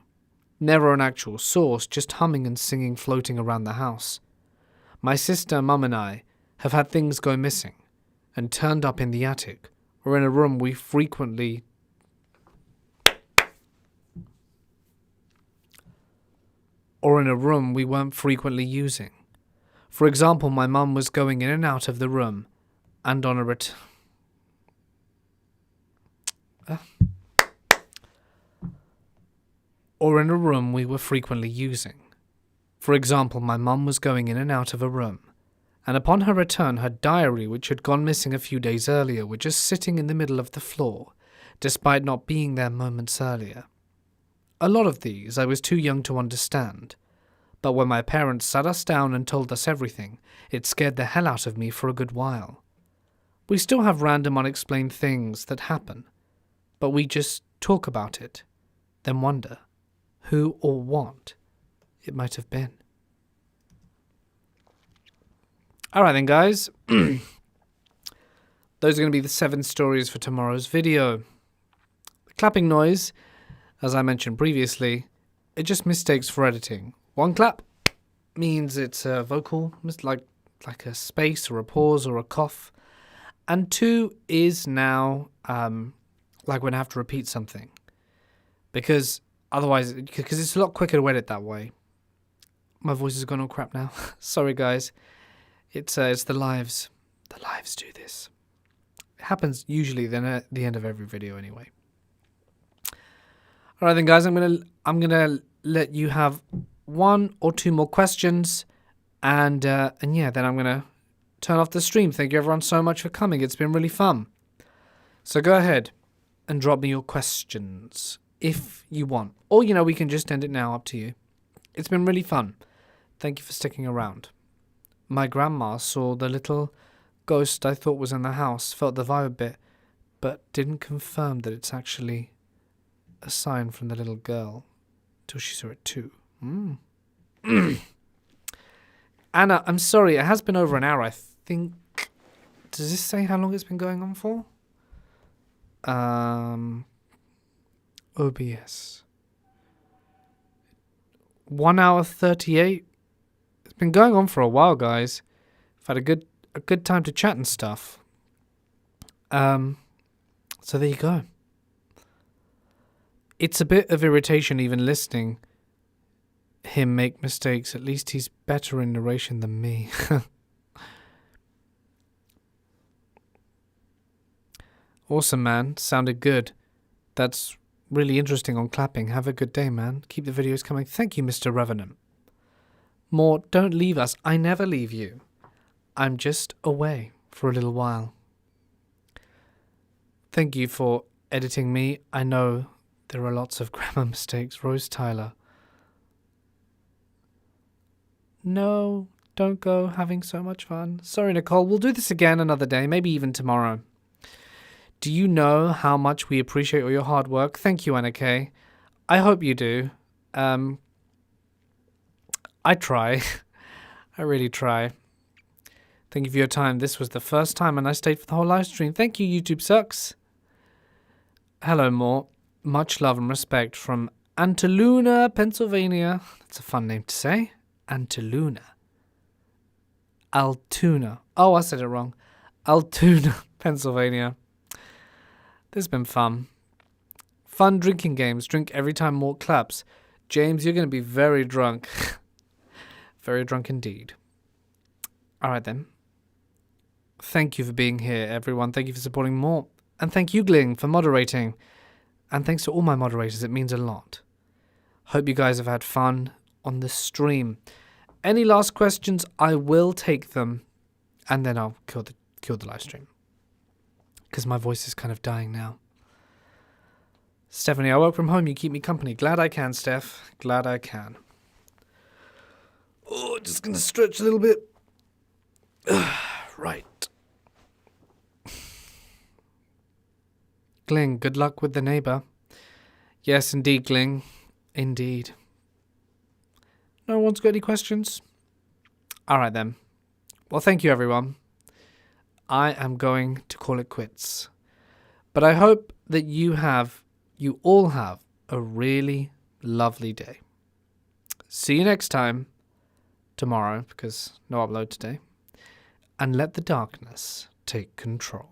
Never an actual source, just humming and singing floating around the house. My sister, Mum, and I have had things go missing and turned up in the attic or in a room we weren't frequently using. For example, my mum was going in and out of the room and on a or in a room we were frequently using. For example, my mum was going in and out of a room, and upon her return her diary, which had gone missing a few days earlier, were just sitting in the middle of the floor, despite not being there moments earlier. A lot of these I was too young to understand, but when my parents sat us down and told us everything, it scared the hell out of me for a good while. We still have random unexplained things that happen, but we just talk about it, then wonder who or what it might have been. Alright then, guys. Those are going to be the 7 stories for tomorrow's video. The clapping noise, as I mentioned previously, it just mistakes for editing. 1 clap means it's a vocal, like a space or a pause or a cough. And 2 is now like when I have to repeat something. Because it's a lot quicker to edit that way. My voice has gone all crap now. Sorry, guys. It's the lives. The lives do this. It happens usually then at the end of every video anyway. All right then, guys. I'm gonna let you have 1 or 2 more questions, and yeah, then I'm gonna turn off the stream. Thank you everyone so much for coming. It's been really fun. So go ahead and drop me your questions if you want, or we can just end it now. Up to you. It's been really fun. Thank you for sticking around. My grandma saw the little ghost I thought was in the house, felt the vibe a bit, but didn't confirm that it's actually a sign from the little girl till she saw it too. Anna, I'm sorry, it has been over an hour, I think. Does this say how long it's been going on for? OBS. 1 hour 38. It's been going on for a while, guys. I've had a good time to chat and stuff. So there you go. It's a bit of irritation even listening him make mistakes. At least he's better in narration than me. Awesome, man. Sounded good. That's really interesting on clapping. Have a good day, man. Keep the videos coming. Thank you, Mr. Revenant. More, don't leave us. I never leave you. I'm just away for a little while. Thank you for editing me. I know there are lots of grammar mistakes. Rose Tyler. No, don't go. Having so much fun. Sorry, Nicole. We'll do this again another day, maybe even tomorrow. Do you know how much we appreciate all your hard work? Thank you, Anna Kay. I hope you do. I try. I really try. Thank you for your time. This was the first time and I stayed for the whole live stream. Thank you, YouTube Sucks. Hello, more. Much love and respect from Antaluna, Pennsylvania. That's a fun name to say. Antaluna. Altoona. Oh, I said it wrong. Altoona, Pennsylvania. This has been fun. Fun drinking games. Drink every time Mort claps. James, you're going to be very drunk. Very drunk indeed. All right, then. Thank you for being here, everyone. Thank you for supporting Mort. And thank you, Gling, for moderating. And thanks to all my moderators. It means a lot. Hope you guys have had fun on this stream. Any last questions, I will take them. And then I'll kill the live stream. Because my voice is kind of dying now. Stephanie, I work from home. You keep me company. Glad I can, Steph. Glad I can. Oh, just going to stretch a little bit. Right. Gling, good luck with the neighbour. Yes, indeed, Gling. Indeed. No one's got any questions? All right, then. Well, thank you, everyone. I am going to call it quits. But I hope that you all have a really lovely day. See you next time, tomorrow, because no upload today. And let the darkness take control.